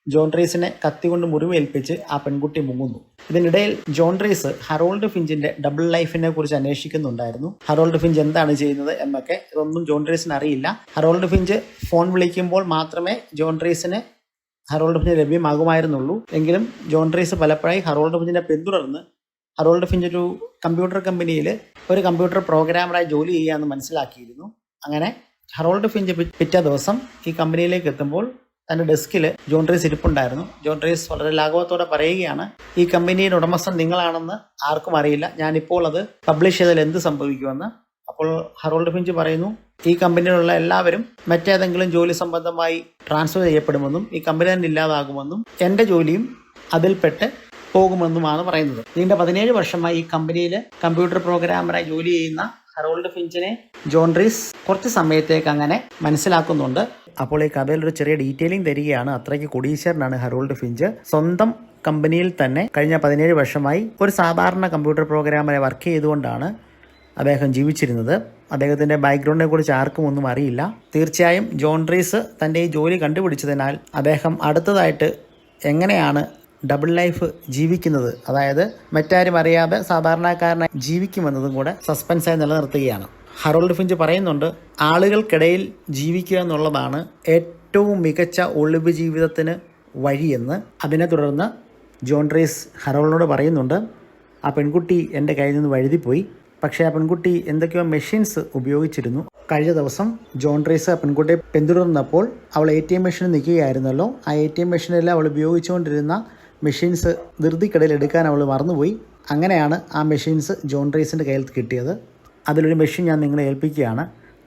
ജോൺ റീസിനെ കത്തികൊണ്ട് മുറിവേൽപ്പിച്ച് ആ പെൺകുട്ടി മുങ്ങുന്നു. ഇതിനിടയിൽ ജോൺ റീസ് ഹറോൾഡ് ഫിഞ്ചിന്റെ ഡബിൾ ലൈഫിനെ കുറിച്ച് അന്വേഷിക്കുന്നുണ്ടായിരുന്നു. ഹറോൾഡ് ഫിഞ്ച് എന്താണ് ചെയ്യുന്നത് എന്നൊക്കെ. ഇതൊന്നും ജോൺ റീസിന് അറിയില്ല. ഹറോൾഡ് ഫിഞ്ച് ഫോൺ വിളിക്കുമ്പോൾ മാത്രമേ ജോൺ റീസിന് ഹറോൾഡ് ഫിഞ്ച് ലഭ്യമാകുമായിരുന്നുള്ളൂ. എങ്കിലും ജോൺ റീസ് പലപ്പോഴായി ഹറോൾഡ് ഫിഞ്ചിനെ പിന്തുടർന്ന് ഹറോൾഡ് ഫിഞ്ച് ഒരു കമ്പ്യൂട്ടർ കമ്പനിയിൽ ഒരു കമ്പ്യൂട്ടർ പ്രോഗ്രാമറായി ജോലി ചെയ്യാമെന്ന് മനസ്സിലാക്കിയിരുന്നു. അങ്ങനെ ഹറോൾഡ് ഫിഞ്ച് പിറ്റേ ദിവസം ഈ കമ്പനിയിലേക്ക് എത്തുമ്പോൾ തൻ്റെ ഡെസ്കിൽ ജോൺ ട്രീസ് ഇരിപ്പുണ്ടായിരുന്നു. ജോൺ ട്രീസ് വളരെ ലാഘവത്തോടെ പറയുകയാണ്, ഈ കമ്പനിയുടെ ഉടമസ്ഥൻ നിങ്ങളാണെന്ന് ആർക്കും അറിയില്ല, ഞാനിപ്പോൾ അത് പബ്ലിഷ് ചെയ്താൽ എന്ത് സംഭവിക്കുമെന്ന്. അപ്പോൾ ഹറോൾഡ് ഫിഞ്ച് പറയുന്നു, ഈ കമ്പനിയിലുള്ള എല്ലാവരും മറ്റേതെങ്കിലും ജോലി സംബന്ധമായി ട്രാൻസ്ഫർ ചെയ്യപ്പെടുമെന്നും ഈ കമ്പനി തന്നെ ഇല്ലാതാകുമെന്നും എൻ്റെ ജോലിയും അതിൽപ്പെട്ട് പോകുമെന്നുമാണ് പറയുന്നത്. നീണ്ട 17 വർഷമായി ഈ കമ്പനിയിൽ കമ്പ്യൂട്ടർ പ്രോഗ്രാമറായി ജോലി ചെയ്യുന്ന ഹറോൾഡ് ഫിഞ്ചിനെ ജോൺ ട്രീസ് കുറച്ച് സമയത്തേക്ക് അങ്ങനെ മനസ്സിലാക്കുന്നുണ്ട്. അപ്പോൾ ഈ കഥയിൽ ഒരു ചെറിയ ഡീറ്റെയിലിംഗ് തരികയാണ്. അത്രയ്ക്ക് കൊടീശ്വരനാണ് ഹറോൾഡ് ഫിഞ്ച്. സ്വന്തം കമ്പനിയിൽ തന്നെ കഴിഞ്ഞ 17 വർഷമായി ഒരു സാധാരണ കമ്പ്യൂട്ടർ പ്രോഗ്രാമറെ വർക്ക് ചെയ്തുകൊണ്ടാണ് അദ്ദേഹം ജീവിച്ചിരുന്നത്. അദ്ദേഹത്തിൻ്റെ ബാക്ക്ഗ്രൗണ്ടിനെ കുറിച്ച് ആർക്കും ഒന്നും അറിയില്ല. തീർച്ചയായും ജോൺ ട്രീസ് തൻ്റെ ഈ ജോലി കണ്ടുപിടിച്ചതിനാൽ അദ്ദേഹം അടുത്തതായിട്ട് എങ്ങനെയാണ് ഡബിൾ ലൈഫ് ജീവിക്കുന്നത്, അതായത് മറ്റാരും അറിയാതെ സാധാരണക്കാരനായി ജീവിക്കുമെന്നതും കൂടെ സസ്പെൻസായി നിലനിർത്തുകയാണ്. ഹറോൾഡ് ഫിഞ്ച് പറയുന്നുണ്ട്, ആളുകൾക്കിടയിൽ ജീവിക്കുക എന്നുള്ളതാണ് ഏറ്റവും മികച്ച ഒളിവ് ജീവിതത്തിന് വഴിയെന്ന്. അതിനെ തുടർന്ന് ജോൺ ട്രീസ് ഹറോൾഡിനോട് പറയുന്നുണ്ട്, ആ പെൺകുട്ടി എൻ്റെ കയ്യിൽ നിന്ന് വഴുതിപ്പോയി, പക്ഷേ ആ പെൺകുട്ടി എന്തൊക്കെയോ മെഷീൻസ് ഉപയോഗിച്ചിരുന്നു. കഴിഞ്ഞ ദിവസം ജോൺ ട്രീസ് ആ പെൺകുട്ടിയെ പിന്തുടർന്നപ്പോൾ അവൾ ATM മെഷീനിൽ നിൽക്കുകയായിരുന്നല്ലോ. ആ ATM മെഷീനിൽ അവൾ ഉപയോഗിച്ചുകൊണ്ടിരുന്ന മെഷീൻസ് ധൃതിക്കിടയിൽ എടുക്കാൻ അവൾ മറന്നുപോയി. അങ്ങനെയാണ് ആ മെഷീൻസ് ജോൺ ട്രീസിൻ്റെ കയ്യിൽ കിട്ടിയത്. അതിലൊരു മെഷീൻ ഞാൻ നിങ്ങളെ ഏൽപ്പിക്കുകയാണ്.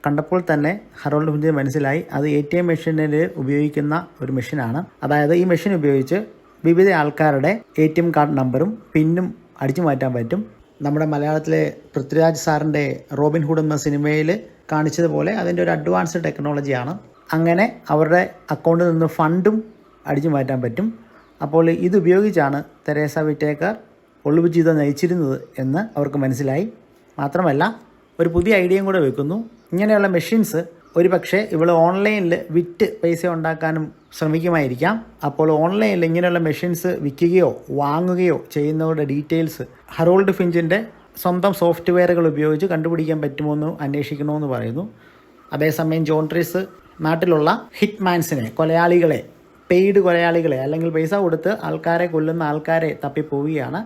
കണ്ടപ്പോൾ തന്നെ ഹറോൾഡ് ഫിഞ്ചിന് മനസ്സിലായി അത് ATM മെഷീനിൽ ഉപയോഗിക്കുന്ന ഒരു മെഷീനാണ്. അതായത് ഈ മെഷീൻ ഉപയോഗിച്ച് വിവിധ ആൾക്കാരുടെ ATM കാർഡ് നമ്പറും പിന്നും അടിച്ചു മാറ്റാൻ പറ്റും. നമ്മുടെ മലയാളത്തിലെ പൃഥ്വിരാജ് സാറിൻ്റെ റോബിൻ ഹുഡ് എന്ന സിനിമയിൽ കാണിച്ചതുപോലെ അതിൻ്റെ ഒരു അഡ്വാൻസ്ഡ് ടെക്നോളജിയാണ്. അങ്ങനെ അവരുടെ അക്കൗണ്ടിൽ നിന്ന് ഫണ്ടും അടിച്ചു മാറ്റാൻ പറ്റും. അപ്പോൾ ഇതുപയോഗിച്ചാണ് തെരേസ വിറ്റേക്കർ ഒളിവ് ജീവിതം നയിച്ചിരുന്നത് എന്ന് അവർക്ക് മനസ്സിലായി. മാത്രമല്ല ഒരു പുതിയ ഐഡിയയും കൂടെ വെക്കുന്നു. ഇങ്ങനെയുള്ള മെഷീൻസ് ഒരു പക്ഷേ ഇവൾ ഓൺലൈനിൽ വിറ്റ് പൈസ ഉണ്ടാക്കാനും ശ്രമിക്കുമായിരിക്കാം. അപ്പോൾ ഓൺലൈനിൽ ഇങ്ങനെയുള്ള മെഷീൻസ് വിൽക്കുകയോ വാങ്ങുകയോ ചെയ്യുന്നവരുടെ ഡീറ്റെയിൽസ് ഹറോൾഡ് ഫിഞ്ചിൻ്റെ സ്വന്തം സോഫ്റ്റ്വെയറുകൾ ഉപയോഗിച്ച് കണ്ടുപിടിക്കാൻ പറ്റുമോ എന്ന് അന്വേഷിക്കണമെന്ന് പറയുന്നു. അതേസമയം ജോൺ ട്രീസ് നാട്ടിലുള്ള ഹിറ്റ്മാൻസിനെ, കൊലയാളികളെ, പെയ്ഡ് കൊലയാളികളെ അല്ലെങ്കിൽ പൈസ കൊടുത്ത് ആൾക്കാരെ കൊല്ലുന്ന ആൾക്കാരെ തപ്പിപ്പോവുകയാണ്.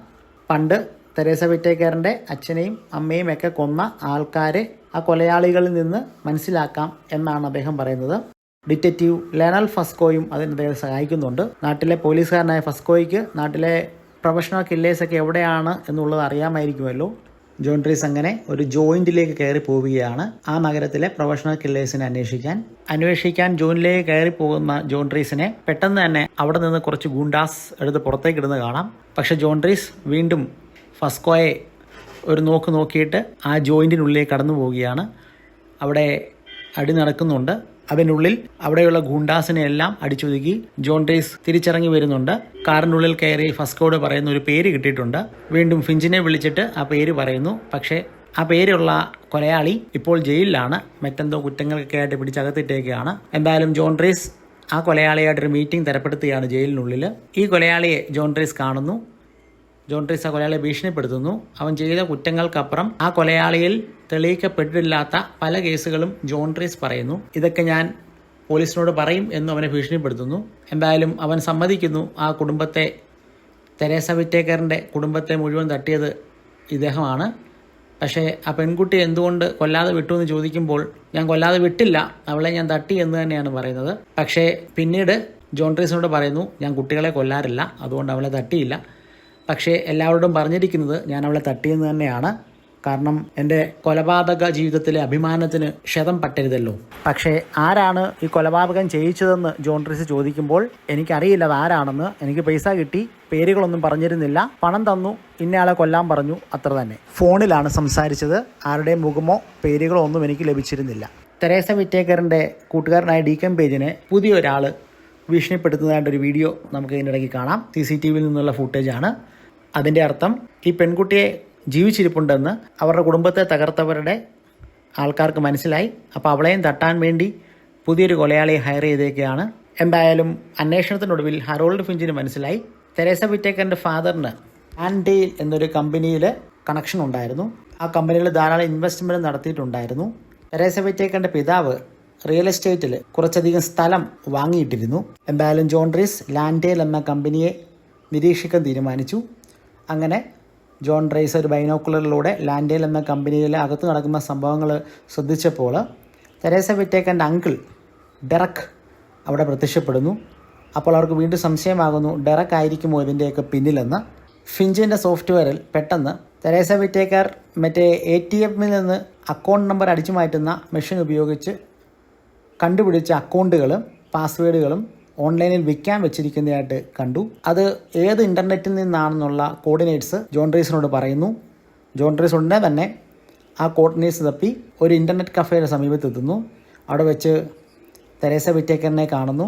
പണ്ട് തെരേസ വിറ്റേക്കറിൻ്റെ അച്ഛനെയും അമ്മയും ഒക്കെ കൊന്ന ആൾക്കാരെ ആ കൊലയാളികളിൽ നിന്ന് മനസ്സിലാക്കാം എന്നാണ് അദ്ദേഹം പറയുന്നത്. ഡിറ്റക്റ്റീവ് ലെനൽ ഫസ്കോയും അതിന് അദ്ദേഹം സഹായിക്കുന്നുണ്ട്. നാട്ടിലെ പോലീസുകാരനായ ഫസ്കോയ്ക്ക് നാട്ടിലെ പ്രൊഫഷണൽ കില്ലേഴ്സൊക്കെ എവിടെയാണ് എന്നുള്ളത് അറിയാമായിരിക്കുമല്ലോ. ജോൺ ട്രീസ് അങ്ങനെ ഒരു ജോയിൻറ്റിലേക്ക് കയറി പോവുകയാണ് ആ നഗരത്തിലെ പ്രൊഫഷണൽ കില്ലേഴ്സിനെ അന്വേഷിക്കാൻ ജോയിനിലേക്ക് കയറി പോകുന്ന ജോൺ ട്രീസിനെ പെട്ടെന്ന് തന്നെ അവിടെ നിന്ന് കുറച്ച് ഗുണ്ടാസ് എടുത്ത് പുറത്തേക്ക് ഇടുന്നത് കാണാം. പക്ഷേ ജോൺ ട്രീസ് വീണ്ടും ഫസ്കോയെ ഒരു നോക്കിയിട്ട് ആ ജോയിൻറ്റിനുള്ളിലേക്ക് കടന്നു പോവുകയാണ്. അവിടെ അടി നടക്കുന്നുണ്ട്. അതിനുള്ളിൽ അവിടെയുള്ള ഗുണ്ടാസിനെ എല്ലാം അടിച്ചൊതുക്കി ജോൺ ട്രീസ് തിരിച്ചിറങ്ങി വരുന്നുണ്ട്. കാറിനുള്ളിൽ കയറി ഫസ്കോയോട് പറയുന്ന ഒരു പേര് കിട്ടിയിട്ടുണ്ട്. വീണ്ടും ഫിഞ്ചിനെ വിളിച്ചിട്ട് ആ പേര് പറയുന്നു. പക്ഷേ ആ പേരുള്ള കൊലയാളി ഇപ്പോൾ ജയിലിലാണ്. മറ്റെന്തോ കുറ്റങ്ങളൊക്കെ ആയിട്ട് പിടിച്ചകത്തിട്ടേക്കുകയാണ്. എന്തായാലും ജോൺ ട്രീസ് ആ കൊലയാളിയായിട്ടൊരു മീറ്റിംഗ് തരപ്പെടുത്തുകയാണ് ജയിലിനുള്ളിൽ. ഈ കൊലയാളിയെ ജോൺ ട്രീസ് കാണുന്നു. ജോൺ ട്രീസ് ആ കൊലയാളിയെ ഭീഷണിപ്പെടുത്തുന്നു. അവൻ ചെയ്ത കുറ്റങ്ങൾക്കപ്പുറം ആ കൊലയാളിയിൽ തെളിയിക്കപ്പെട്ടിട്ടില്ലാത്ത പല കേസുകളും ജോൺ ട്രീസ് പറയുന്നു. ഇതൊക്കെ ഞാൻ പോലീസിനോട് പറയും എന്ന് അവനെ ഭീഷണിപ്പെടുത്തുന്നു. എന്തായാലും അവൻ സമ്മതിക്കുന്നു. ആ കുടുംബത്തെ, തെരേസ വിറ്റേക്കറിൻ്റെ കുടുംബത്തെ മുഴുവൻ തട്ടിയത് ഇദ്ദേഹമാണ്. പക്ഷേ ആ പെൺകുട്ടി എന്തുകൊണ്ട് കൊല്ലാതെ വിട്ടു എന്ന് ചോദിക്കുമ്പോൾ ഞാൻ കൊല്ലാതെ വിട്ടില്ല, അവളെ ഞാൻ തട്ടി എന്ന് തന്നെയാണ് പറയുന്നത്. പക്ഷേ പിന്നീട് ജോൺ ട്രീസിനോട് പറയുന്നു, ഞാൻ കുട്ടികളെ കൊല്ലാറില്ല, അതുകൊണ്ട് അവളെ തട്ടിയില്ല. പക്ഷേ എല്ലാവരോടും പറഞ്ഞിരിക്കുന്നത് ഞാൻ അവളെ തട്ടിയെന്ന് തന്നെയാണ്. കാരണം എൻ്റെ കൊലപാതക ജീവിതത്തിലെ അഭിമാനത്തിന് ക്ഷതം പറ്റരുതല്ലോ. പക്ഷേ ആരാണ് ഈ കൊലപാതകം ചെയ്യിച്ചതെന്ന് ജോൺ ട്രീസ് ചോദിക്കുമ്പോൾ എനിക്കറിയില്ല അത് ആരാണെന്ന്. എനിക്ക് പൈസ കിട്ടി, പേരുകളൊന്നും പറഞ്ഞിരുന്നില്ല, പണം തന്നു, ഇന്നയാളെ കൊല്ലാൻ പറഞ്ഞു, അത്ര തന്നെ. ഫോണിലാണ് സംസാരിച്ചത്, ആരുടെയും മുഖമോ പേരുകളോ ഒന്നും എനിക്ക് ലഭിച്ചിരുന്നില്ല. തെരേസ വിറ്റേക്കറിൻ്റെ കൂട്ടുകാരനായ ഡീക്കൻ പേജിനെ പുതിയൊരാൾ ഭീഷണിപ്പെടുത്തുന്നതായിട്ടൊരു വീഡിയോ നമുക്ക് ഇതിനിടയ്ക്ക് കാണാം. CCTVയിൽ നിന്നുള്ള ഫുട്ടേജാണ്. അതിൻ്റെ അർത്ഥം ഈ പെൺകുട്ടിയെ ജീവിച്ചിരിപ്പുണ്ടെന്ന് അവരുടെ കുടുംബത്തെ തകർത്തവരുടെ ആൾക്കാർക്ക് മനസ്സിലായി. അപ്പോൾ അവളെയും തട്ടാൻ വേണ്ടി പുതിയൊരു കൊലയാളിയെ ഹയർ ചെയ്തേക്കുകയാണ്. എന്തായാലും അന്വേഷണത്തിനൊടുവിൽ ഹറോൾഡ് ഫിഞ്ചിന് മനസ്സിലായി തെരേസ വിറ്റേക്കറിൻ്റെ ഫാദറിന് ലാൻഡെയിൽ എന്നൊരു കമ്പനിയിൽ കണക്ഷൻ ഉണ്ടായിരുന്നു. ആ കമ്പനിയിൽ ധാരാളം ഇൻവെസ്റ്റ്മെൻറ്റ് നടത്തിയിട്ടുണ്ടായിരുന്നു. തെരേസ വിറ്റേക്കറിൻ്റെ പിതാവ് റിയൽ എസ്റ്റേറ്റിൽ കുറച്ചധികം സ്ഥലം വാങ്ങിയിട്ടിരുന്നു. എന്തായാലും ജോൺ ട്രീസ് ലാൻഡെയിൽ എന്ന കമ്പനിയെ നിരീക്ഷിക്കാൻ തീരുമാനിച്ചു. അങ്ങനെ ജോൺ ട്രീസ് ഒരു ബൈനോക്കുലറിലൂടെ ലാൻഡെയിൽ എന്ന കമ്പനിയിൽ അകത്ത് നടക്കുന്ന സംഭവങ്ങൾ ശ്രദ്ധിച്ചപ്പോൾ തെരേസ വിറ്റേക്കറിൻ്റെ അങ്കിൾ ഡെറക് അവിടെ പ്രത്യക്ഷപ്പെടുന്നു. അപ്പോൾ അവർക്ക് വീണ്ടും സംശയമാകുന്നു ഡെറക് ആയിരിക്കുമോ ഇതിൻ്റെയൊക്കെ പിന്നിലെന്ന്. ഫിഞ്ചിൻ്റെ സോഫ്റ്റ്വെയറിൽ പെട്ടെന്ന് തെരേസ വിറ്റേക്കർ മറ്റേ ATMിൽ നിന്ന് അക്കൗണ്ട് നമ്പർ അടിച്ചു മാറ്റുന്ന മെഷീൻ ഉപയോഗിച്ച് കണ്ടുപിടിച്ച അക്കൗണ്ടുകളും പാസ്വേഡുകളും ഓൺലൈനിൽ വിൽക്കാൻ വെച്ചിരിക്കുന്നതായിട്ട് കണ്ടു. അത് ഏത് ഇൻ്റർനെറ്റിൽ നിന്നാണെന്നുള്ള കോർഡിനേറ്റ്സ് ജോൺ റീസിനോട് പറയുന്നു. ജോൺ റീസ് ഉടനെ തന്നെ ആ കോർഡിനേറ്റ്സ് തപ്പി ഒരു ഇൻ്റർനെറ്റ് കഫേയുടെ സമീപത്തെത്തുന്നു. അവിടെ വെച്ച് തെരേസ വിറ്റേക്കറിനെ കാണുന്നു.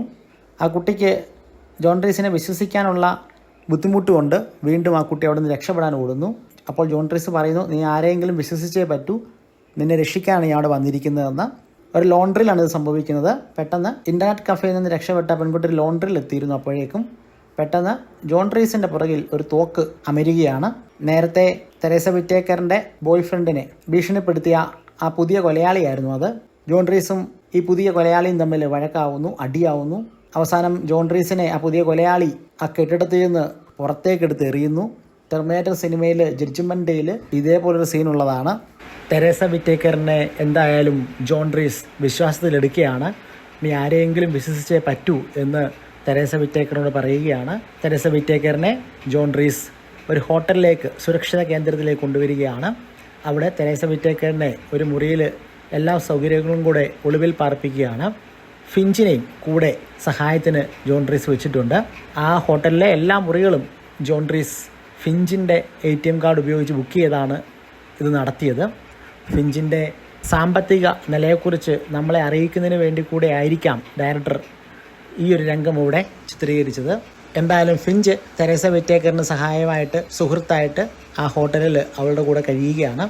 ആ കുട്ടിക്ക് ജോൺ റീസിനെ വിശ്വസിക്കാനുള്ള ബുദ്ധിമുട്ടുകൊണ്ട് വീണ്ടും ആ കുട്ടി അവിടെ നിന്ന് രക്ഷപ്പെടാൻ ഓടുന്നു. അപ്പോൾ ജോൺ റീസ് പറയുന്നു, നീ ആരെങ്കിലും വിശ്വസിച്ചേ പറ്റൂ, നിന്നെ രക്ഷിക്കാനാണ് ഞാൻ അവിടെ വന്നിരിക്കുന്നതെന്ന്. ഒരു ലോണ്ടറിയിലാണ് ഇത് സംഭവിക്കുന്നത്. പെട്ടെന്ന് ഇൻ്റർനെറ്റ് കഫേയിൽ നിന്ന് രക്ഷപ്പെട്ട പെൺകുട്ടി ഒരു ലോണ്ടറിയിൽ എത്തിയിരുന്നു. അപ്പോഴേക്കും പെട്ടെന്ന് ജോൺ റീസിൻ്റെ പുറകിൽ ഒരു തോക്ക് അമരുകയാണ്. നേരത്തെ തെരേസ വിറ്റേക്കറിൻ്റെ ബോയ് ഫ്രണ്ടിനെ ഭീഷണിപ്പെടുത്തിയ ആ പുതിയ കൊലയാളിയായിരുന്നു അത്. ജോൺ റീസും ഈ പുതിയ കൊലയാളിയും തമ്മിൽ വഴക്കാവുന്നു, അടിയാവുന്നു. അവസാനം ജോൺ റീസിനെ ആ പുതിയ കൊലയാളി ആ കെട്ടിടത്തിൽ നിന്ന് പുറത്തേക്കെടുത്ത് എറിയുന്നു. ടെർമിനേറ്റർ സിനിമയിൽ ജഡ്ജ്മെൻ്റ് ഡേയിൽ ഇതേപോലൊരു സീനുള്ളതാണ്. തെരേസ വിറ്റേക്കറിനെ എന്തായാലും ജോൺ റീസ് വിശ്വാസത്തിലെടുക്കുകയാണ്. നീ ആരെയെങ്കിലും വിശ്വസിച്ചേ പറ്റൂ എന്ന് തെരേസ വിറ്റേക്കറിനോട് പറയുകയാണ്. തെരേസ വിറ്റേക്കറിനെ ജോൺ റീസ് ഒരു ഹോട്ടലിലേക്ക്, സുരക്ഷിത കേന്ദ്രത്തിലേക്ക് കൊണ്ടുവരികയാണ്. അവിടെ തെരേസ വിറ്റേക്കറിനെ ഒരു മുറിയിൽ എല്ലാ സൗകര്യങ്ങളും കൂടെ ഒളിവിൽ പാർപ്പിക്കുകയാണ്. ഫിഞ്ചിനെയും കൂടെ സഹായത്തിന് ജോൺ റീസ് വെച്ചിട്ടുണ്ട്. ആ ഹോട്ടലിലെ എല്ലാ മുറികളും ജോൺ റീസ് ഫിഞ്ചിൻ്റെ ATM കാർഡ് ഉപയോഗിച്ച് ബുക്ക് ചെയ്താണ് ഇത് നടത്തിയത്. ഫിഞ്ചിൻ്റെ സാമ്പത്തിക നിലയെക്കുറിച്ച് നമ്മളെ അറിയിക്കുന്നതിന് വേണ്ടി കൂടെ ആയിരിക്കാം ഡയറക്ടർ ഈ ഒരു രംഗം ഇവിടെ ചിത്രീകരിച്ചത്. എന്തായാലും ഫിഞ്ച് തെരേസ വിറ്റേക്കറിന് സഹായമായിട്ട്, സുഹൃത്തായിട്ട് ആ ഹോട്ടലിൽ അവളുടെ കൂടെ കഴിയുകയാണ്.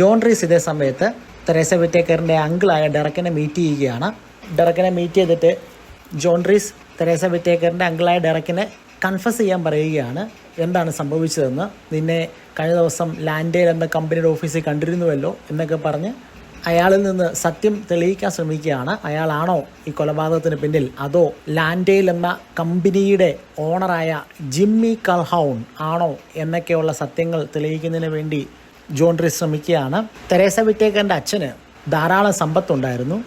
ജോൺ റീസ് ഇതേ സമയത്ത് തെരേസ വിറ്റേക്കറിൻ്റെ അങ്കിളായ ഡെറക്കിനെ മീറ്റ് ചെയ്യുകയാണ്. ഡെറക്കിനെ മീറ്റ് ചെയ്തിട്ട് ജോൺ റീസ് തെരേസ വിറ്റേക്കറിൻ്റെ അങ്കിളായ ഡെറക്കിനെ കൺഫസ് ചെയ്യാൻ പറയുകയാണ്. എന്താണ് സംഭവിച്ചതെന്ന്, നിന്നെ കഴിഞ്ഞ ദിവസം ലാൻഡേൽ എന്ന കമ്പനിയുടെ ഓഫീസിൽ കണ്ടിരുന്നുവല്ലോ എന്നൊക്കെ പറഞ്ഞ് അയാളിൽ നിന്ന് സത്യം തെളിയിക്കാൻ ശ്രമിക്കുകയാണ്. അയാളാണോ ഈ കൊലപാതകത്തിന് പിന്നിൽ, അതോ ലാൻഡേൽ എന്ന കമ്പനിയുടെ ഓണറായ ജിമ്മി കൽഹൗൺ ആണോ എന്നൊക്കെയുള്ള സത്യങ്ങൾ തെളിയിക്കുന്നതിന് വേണ്ടി ജോൺ റീസ് ശ്രമിക്കുകയാണ്. തെരേസ വിറ്റേക്കറിൻ്റെ അച്ഛന് ധാരാളം സമ്പത്തുണ്ടായിരുന്നു.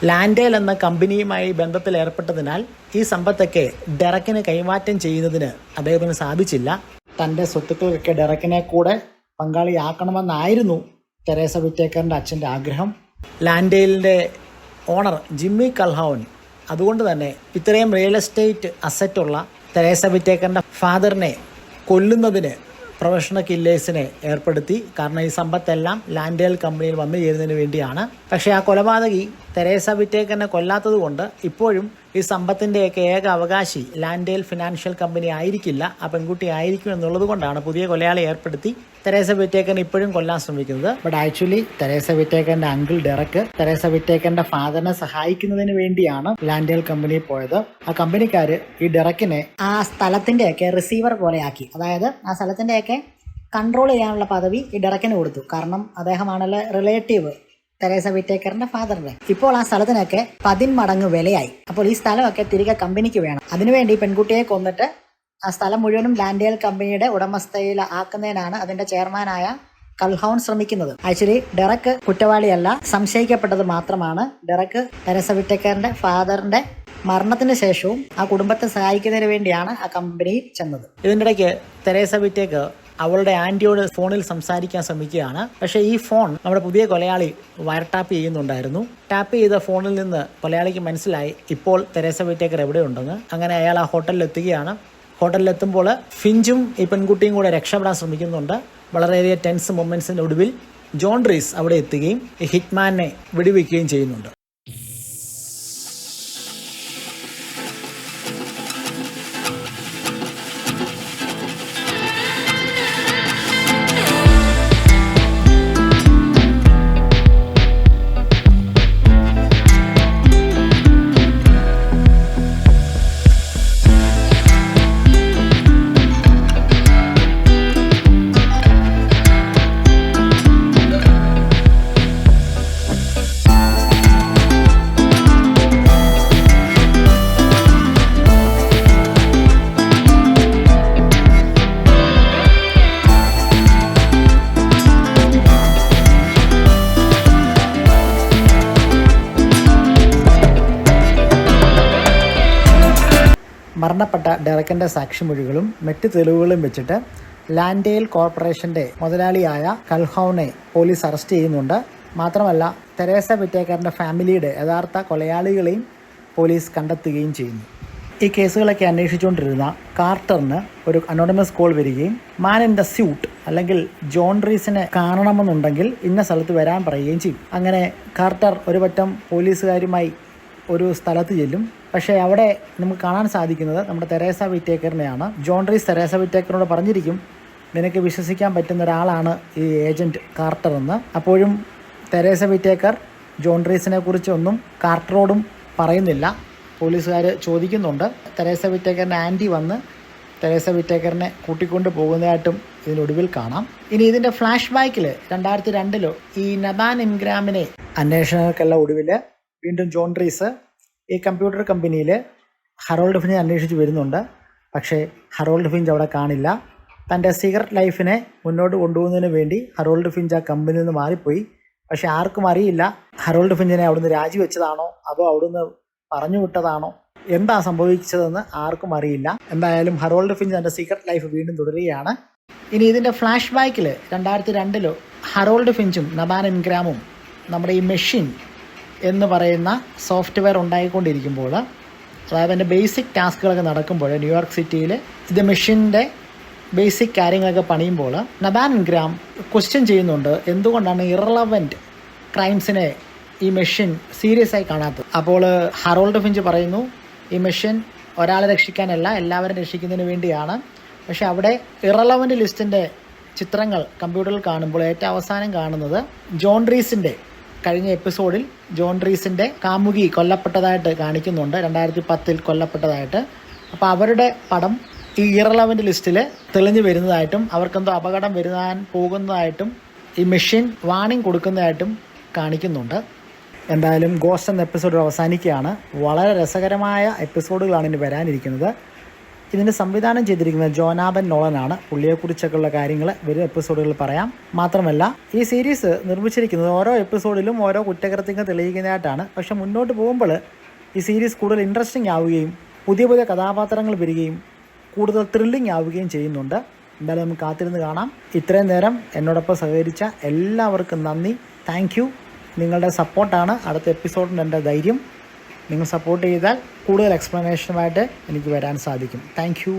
ലാൻഡേൽ എന്ന കമ്പനിയുമായി ബന്ധത്തിൽ ഏർപ്പെട്ടതിനാൽ ഈ സമ്പത്തൊക്കെ ഡെറക്കിന് കൈമാറ്റം ചെയ്യുന്നതിന് അദ്ദേഹത്തിന് സാധിച്ചില്ല. തൻ്റെ സ്വത്തുക്കൾക്കൊക്കെ ഡെറക്കിനെ കൂടെ പങ്കാളിയാക്കണമെന്നായിരുന്നു തെരേസ വിറ്റേക്കറിൻ്റെ അച്ഛൻ്റെ ആഗ്രഹം. ലാൻഡേലിൻ്റെ ഓണർ ജിമ്മി കൽഹൗൺ അതുകൊണ്ട് തന്നെ ഇത്രയും റിയൽ എസ്റ്റേറ്റ് അസറ്റുള്ള തെരേസ വിറ്റേക്കറിൻ്റെ ഫാദറിനെ കൊല്ലുന്നതിന് പ്രൊഫഷണൽ കില്ലേഴ്സിനെ ഏർപ്പെടുത്തി. കാരണം ഈ സമ്പത്തെല്ലാം ലാൻഡേൽ കമ്പനിയിൽ വന്നു ചേരുന്നതിന് വേണ്ടിയാണ്. പക്ഷേ ആ കൊലപാതകി തെരേസ വിറ്റേക്കറിനെ കൊല്ലാത്തത് കൊണ്ട് ഇപ്പോഴും ഈ സമ്പത്തിൻ്റെയൊക്കെ ഏക അവകാശി ലാൻഡേൽ ഫിനാൻഷ്യൽ കമ്പനി ആയിരിക്കില്ല, ആ പെൺകുട്ടി ആയിരിക്കും എന്നുള്ളത് കൊണ്ടാണ് പുതിയ കൊലയാളി ഏർപ്പെടുത്തി തെരേസ വിറ്റേക്കറിനെ ഇപ്പോഴും കൊല്ലാൻ ശ്രമിക്കുന്നത്. ബട്ട് ആക്ച്വലി തെരേസ വിറ്റേക്കറിൻ്റെ അങ്കിൾ ഡെറക്ക് തെരേസ വിറ്റേക്കറിൻ്റെ ഫാദറിനെ സഹായിക്കുന്നതിന് വേണ്ടിയാണ് ലാൻഡേൽ കമ്പനിയിൽ പോയത്. ആ കമ്പനിക്കാർ ഈ ഡെറക്കിനെ ആ സ്ഥലത്തിൻ്റെയൊക്കെ റിസീവർ പോലെയാക്കി. അതായത് ആ സ്ഥലത്തിൻ്റെയൊക്കെ കൺട്രോൾ ചെയ്യാനുള്ള പദവി ഈ ഡെറക്കിന് കൊടുത്തു. കാരണം അദ്ദേഹമാണല്ലോ റിലേറ്റീവ് തെരേസ വിറ്റേക്കറിന്റെ ഫാദറിന്റെ. ഇപ്പോൾ ആ സ്ഥലത്തിനൊക്കെ 10 മടങ്ങ് വിലയായി. അപ്പോൾ ഈ സ്ഥലമൊക്കെ തിരികെ കമ്പനിക്ക് വേണം. അതിനുവേണ്ടി പെൺകുട്ടിയെ കൊന്നിട്ട് ആ സ്ഥലം മുഴുവനും ലാൻഡേൽ കമ്പനിയുടെ ഉടമസ്ഥയിൽ ആക്കുന്നതിനാണ് അതിന്റെ ചെയർമാനായ കൽഹൗൺ ശ്രമിക്കുന്നത്. ആക്ച്വലി ഡെറക്ക് കുറ്റവാളിയല്ല, സംശയിക്കപ്പെട്ടത് മാത്രമാണ്. ഡെറക്ക് തെരേസ വിറ്റേക്കറിന്റെ ഫാദറിന്റെ മരണത്തിന് ശേഷവും ആ കുടുംബത്തെ സഹായിക്കുന്നതിന് വേണ്ടിയാണ് ആ കമ്പനിയിൽ ചെന്നത്. ഇതിൻ്റെ ഇടയ്ക്ക് തെരേസ വിറ്റേക്കർ അവളുടെ ആൻറ്റിയോട് ഫോണിൽ സംസാരിക്കാൻ ശ്രമിക്കുകയാണ്. പക്ഷേ ഈ ഫോൺ നമ്മുടെ പുതിയ കൊലയാളി വയർ ടാപ്പ് ചെയ്യുന്നുണ്ടായിരുന്നു. ടാപ്പ് ചെയ്ത ഫോണിൽ നിന്ന് കൊലയാളിക്ക് മനസ്സിലായി ഇപ്പോൾ തെരേസ വിറ്റേക്കർ എവിടെയുണ്ടെന്ന്. അങ്ങനെ അയാൾ ആ ഹോട്ടലിലെത്തുകയാണ്. ഹോട്ടലിലെത്തുമ്പോൾ ഫിഞ്ചും ഈ പെൺകുട്ടിയും കൂടെ രക്ഷപ്പെടാൻ ശ്രമിക്കുന്നുണ്ട്. വളരെയധികം ടെൻസ് മൊമെൻറ്റ്സിൻ്റെ ഒടുവിൽ ജോൺ റീസ് അവിടെ എത്തുകയും ഈ ഹിറ്റ്മാനെ വെടിവെക്കുകയും ചെയ്യുന്നുണ്ട്. മരണപ്പെട്ട ഡെറക്കൻ്റെ സാക്ഷിമൊഴികളും മറ്റ് തെളിവുകളും വെച്ചിട്ട് ലാൻഡെയിൽ കോർപ്പറേഷൻ്റെ മുതലാളിയായ കൽഹൗനെ പോലീസ് അറസ്റ്റ് ചെയ്യുന്നുണ്ട്. മാത്രമല്ല തെരേസ വിറ്റേക്കറിൻ്റെ ഫാമിലിയുടെ യഥാർത്ഥ കൊലയാളികളെയും പോലീസ് കണ്ടെത്തുകയും ചെയ്യുന്നു. ഈ കേസുകളൊക്കെ അന്വേഷിച്ചുകൊണ്ടിരുന്ന കാർട്ടറിന് ഒരു അനോണിമസ് കോൾ വരികയും മാൻ ഇൻ ദ സ്യൂട്ട് അല്ലെങ്കിൽ ജോൺ റീസിനെ കാണണമെന്നുണ്ടെങ്കിൽ ഇന്ന സ്ഥലത്ത് വരാൻ പറയുകയും ചെയ്യും. അങ്ങനെ കാർട്ടർ ഒരു പറ്റം പോലീസുകാരുമായി ഒരു സ്ഥലത്ത് ചെല്ലും. പക്ഷേ അവിടെ നമുക്ക് കാണാൻ സാധിക്കുന്നത് നമ്മുടെ തെരേസ വിറ്റേക്കറിനെയാണ്. ജോൺ റീസ് തെരേസ വിറ്റേക്കറിനോട് പറഞ്ഞിരിക്കും, നിനക്ക് വിശ്വസിക്കാൻ പറ്റുന്ന ഒരാളാണ് ഈ ഏജൻറ്റ് കാർട്ടർ എന്ന്. അപ്പോഴും തെരേസ വിറ്റേക്കർ ജോൺ റീസിനെ കുറിച്ചൊന്നും കാർട്ടറോടും പറയുന്നില്ല. പോലീസുകാർ ചോദിക്കുന്നുണ്ട്. തെരേസ വിറ്റേക്കറിൻ്റെ ആൻറ്റി വന്ന് തെരേസ വിറ്റേക്കറിനെ കൂട്ടിക്കൊണ്ട് പോകുന്നതായിട്ടും ഇതിനൊടുവിൽ കാണാം. ഇനി ഇതിൻ്റെ ഫ്ലാഷ് ബാക്കിൽ 2002 ഈ നഥാൻ ഇൻഗ്രാമിനെ അന്വേഷണങ്ങൾക്കെല്ലാം ഒടുവിൽ വീണ്ടും ജോൺ റീസ് ഈ കമ്പ്യൂട്ടർ കമ്പനിയിൽ ഹറോൾഡ് ഫിഞ്ച് അന്വേഷിച്ച് വരുന്നുണ്ട്. പക്ഷേ ഹറോൾഡ് ഫിഞ്ച് അവിടെ കാണില്ല. തൻ്റെ സീക്രട്ട് ലൈഫിനെ മുന്നോട്ട് കൊണ്ടുപോകുന്നതിന് വേണ്ടി ഹറോൾഡ് ഫിഞ്ച് ആ കമ്പനിയിൽ നിന്ന് മാറിപ്പോയി. പക്ഷേ ആർക്കും അറിയില്ല ഹറോൾഡ് ഫിഞ്ചിനെ അവിടുന്ന് രാജിവെച്ചതാണോ അതോ അവിടുന്ന് പറഞ്ഞു വിട്ടതാണോ, എന്താ സംഭവിച്ചതെന്ന് ആർക്കും അറിയില്ല. എന്തായാലും ഹറോൾഡ് ഫിഞ്ച് തൻ്റെ സീക്രട്ട് ലൈഫ് വീണ്ടും തുടരുകയാണ്. ഇനി ഇതിൻ്റെ ഫ്ലാഷ് ബാക്കിൽ 2002 ഹറോൾഡ് ഫിഞ്ചും നഥാൻ ഇൻഗ്രാമും നമ്മുടെ ഈ മെഷീൻ എന്ന് പറയുന്ന സോഫ്റ്റ്വെയർ ഉണ്ടായിക്കൊണ്ടിരിക്കുമ്പോൾ, അതായത് അതിൻ്റെ ബേസിക് ടാസ്കുകളൊക്കെ നടക്കുമ്പോൾ ന്യൂയോർക്ക് സിറ്റിയിൽ ഇത് മെഷീൻ്റെ ബേസിക് കാര്യങ്ങളൊക്കെ പണിയുമ്പോൾ നഥാൻ ഇൻഗ്രാം ക്വസ്റ്റ്യൻ ചെയ്യുന്നുണ്ട് എന്തുകൊണ്ടാണ് ഇറലവൻറ്റ് ക്രൈംസിനെ ഈ മെഷീൻ സീരിയസ് ആയി കാണാത്തത്. അപ്പോൾ ഹറോൾഡ് ഫിഞ്ച് പറയുന്നു, ഈ മെഷീൻ ഒരാളെ രക്ഷിക്കാനല്ല എല്ലാവരും രക്ഷിക്കുന്നതിന് വേണ്ടിയാണ്. പക്ഷേ അവിടെ ഇറലവൻറ്റ് ലിസ്റ്റിൻ്റെ ചിത്രങ്ങൾ കമ്പ്യൂട്ടറിൽ കാണുമ്പോൾ ഏറ്റവും അവസാനം കാണുന്നത് ജോൺ റീസിൻ്റെ കഴിഞ്ഞ എപ്പിസോഡിൽ ജോൺ റീസിൻ്റെ കാമുകി കൊല്ലപ്പെട്ടതായിട്ട് കാണിക്കുന്നുണ്ട്, 2010 കൊല്ലപ്പെട്ടതായിട്ട്. അപ്പോൾ അവരുടെ പടം ഈ ഇറലവൻറ്റ് ലിസ്റ്റിൽ തെളിഞ്ഞു വരുന്നതായിട്ടും അവർക്കെന്തോ അപകടം വരുത്താൻ പോകുന്നതായിട്ടും ഈ മെഷീൻ വാണിംഗ് കൊടുക്കുന്നതായിട്ടും കാണിക്കുന്നുണ്ട്. എന്തായാലും ഗോസ്റ്റ് എന്ന എപ്പിസോഡ് അവസാനിക്കുകയാണ്. വളരെ രസകരമായ എപ്പിസോഡുകളാണ് ഇനി വരാനിരിക്കുന്നത്. ഇതിന് സംവിധാനം ചെയ്തിരിക്കുന്നത് ജോനാഥൻ നോളനാണ്. പുള്ളിയെക്കുറിച്ചൊക്കെയുള്ള കാര്യങ്ങൾ വരും എപ്പിസോഡുകളിൽ പറയാം. മാത്രമല്ല ഈ സീരീസ് നിർമ്മിച്ചിരിക്കുന്നത് ഓരോ എപ്പിസോഡിലും ഓരോ കുറ്റകൃത്യങ്ങൾ തെളിയിക്കുന്നതായിട്ടാണ്. പക്ഷെ മുന്നോട്ട് പോകുമ്പോൾ ഈ സീരീസ് കൂടുതൽ ഇൻട്രസ്റ്റിംഗ് ആവുകയും പുതിയ പുതിയ കഥാപാത്രങ്ങൾ വരികയും കൂടുതൽ ത്രില്ലിംഗ് ആവുകയും ചെയ്യുന്നുണ്ട്. എന്തായാലും നമുക്ക് കാത്തിരുന്ന് കാണാം. ഇത്രയും നേരം എന്നോടൊപ്പം സഹകരിച്ച എല്ലാവർക്കും നന്ദി. Thank you. നിങ്ങളുടെ സപ്പോർട്ടാണ് അടുത്ത എപ്പിസോഡിൻ്റെ എൻ്റെ ധൈര്യം. നിങ്ങൾ സപ്പോർട്ട് ചെയ്താൽ കൂടുതൽ എക്സ്പ്ലനേഷനുമായിട്ട് എനിക്ക് വരാൻ സാധിക്കും. Thank you.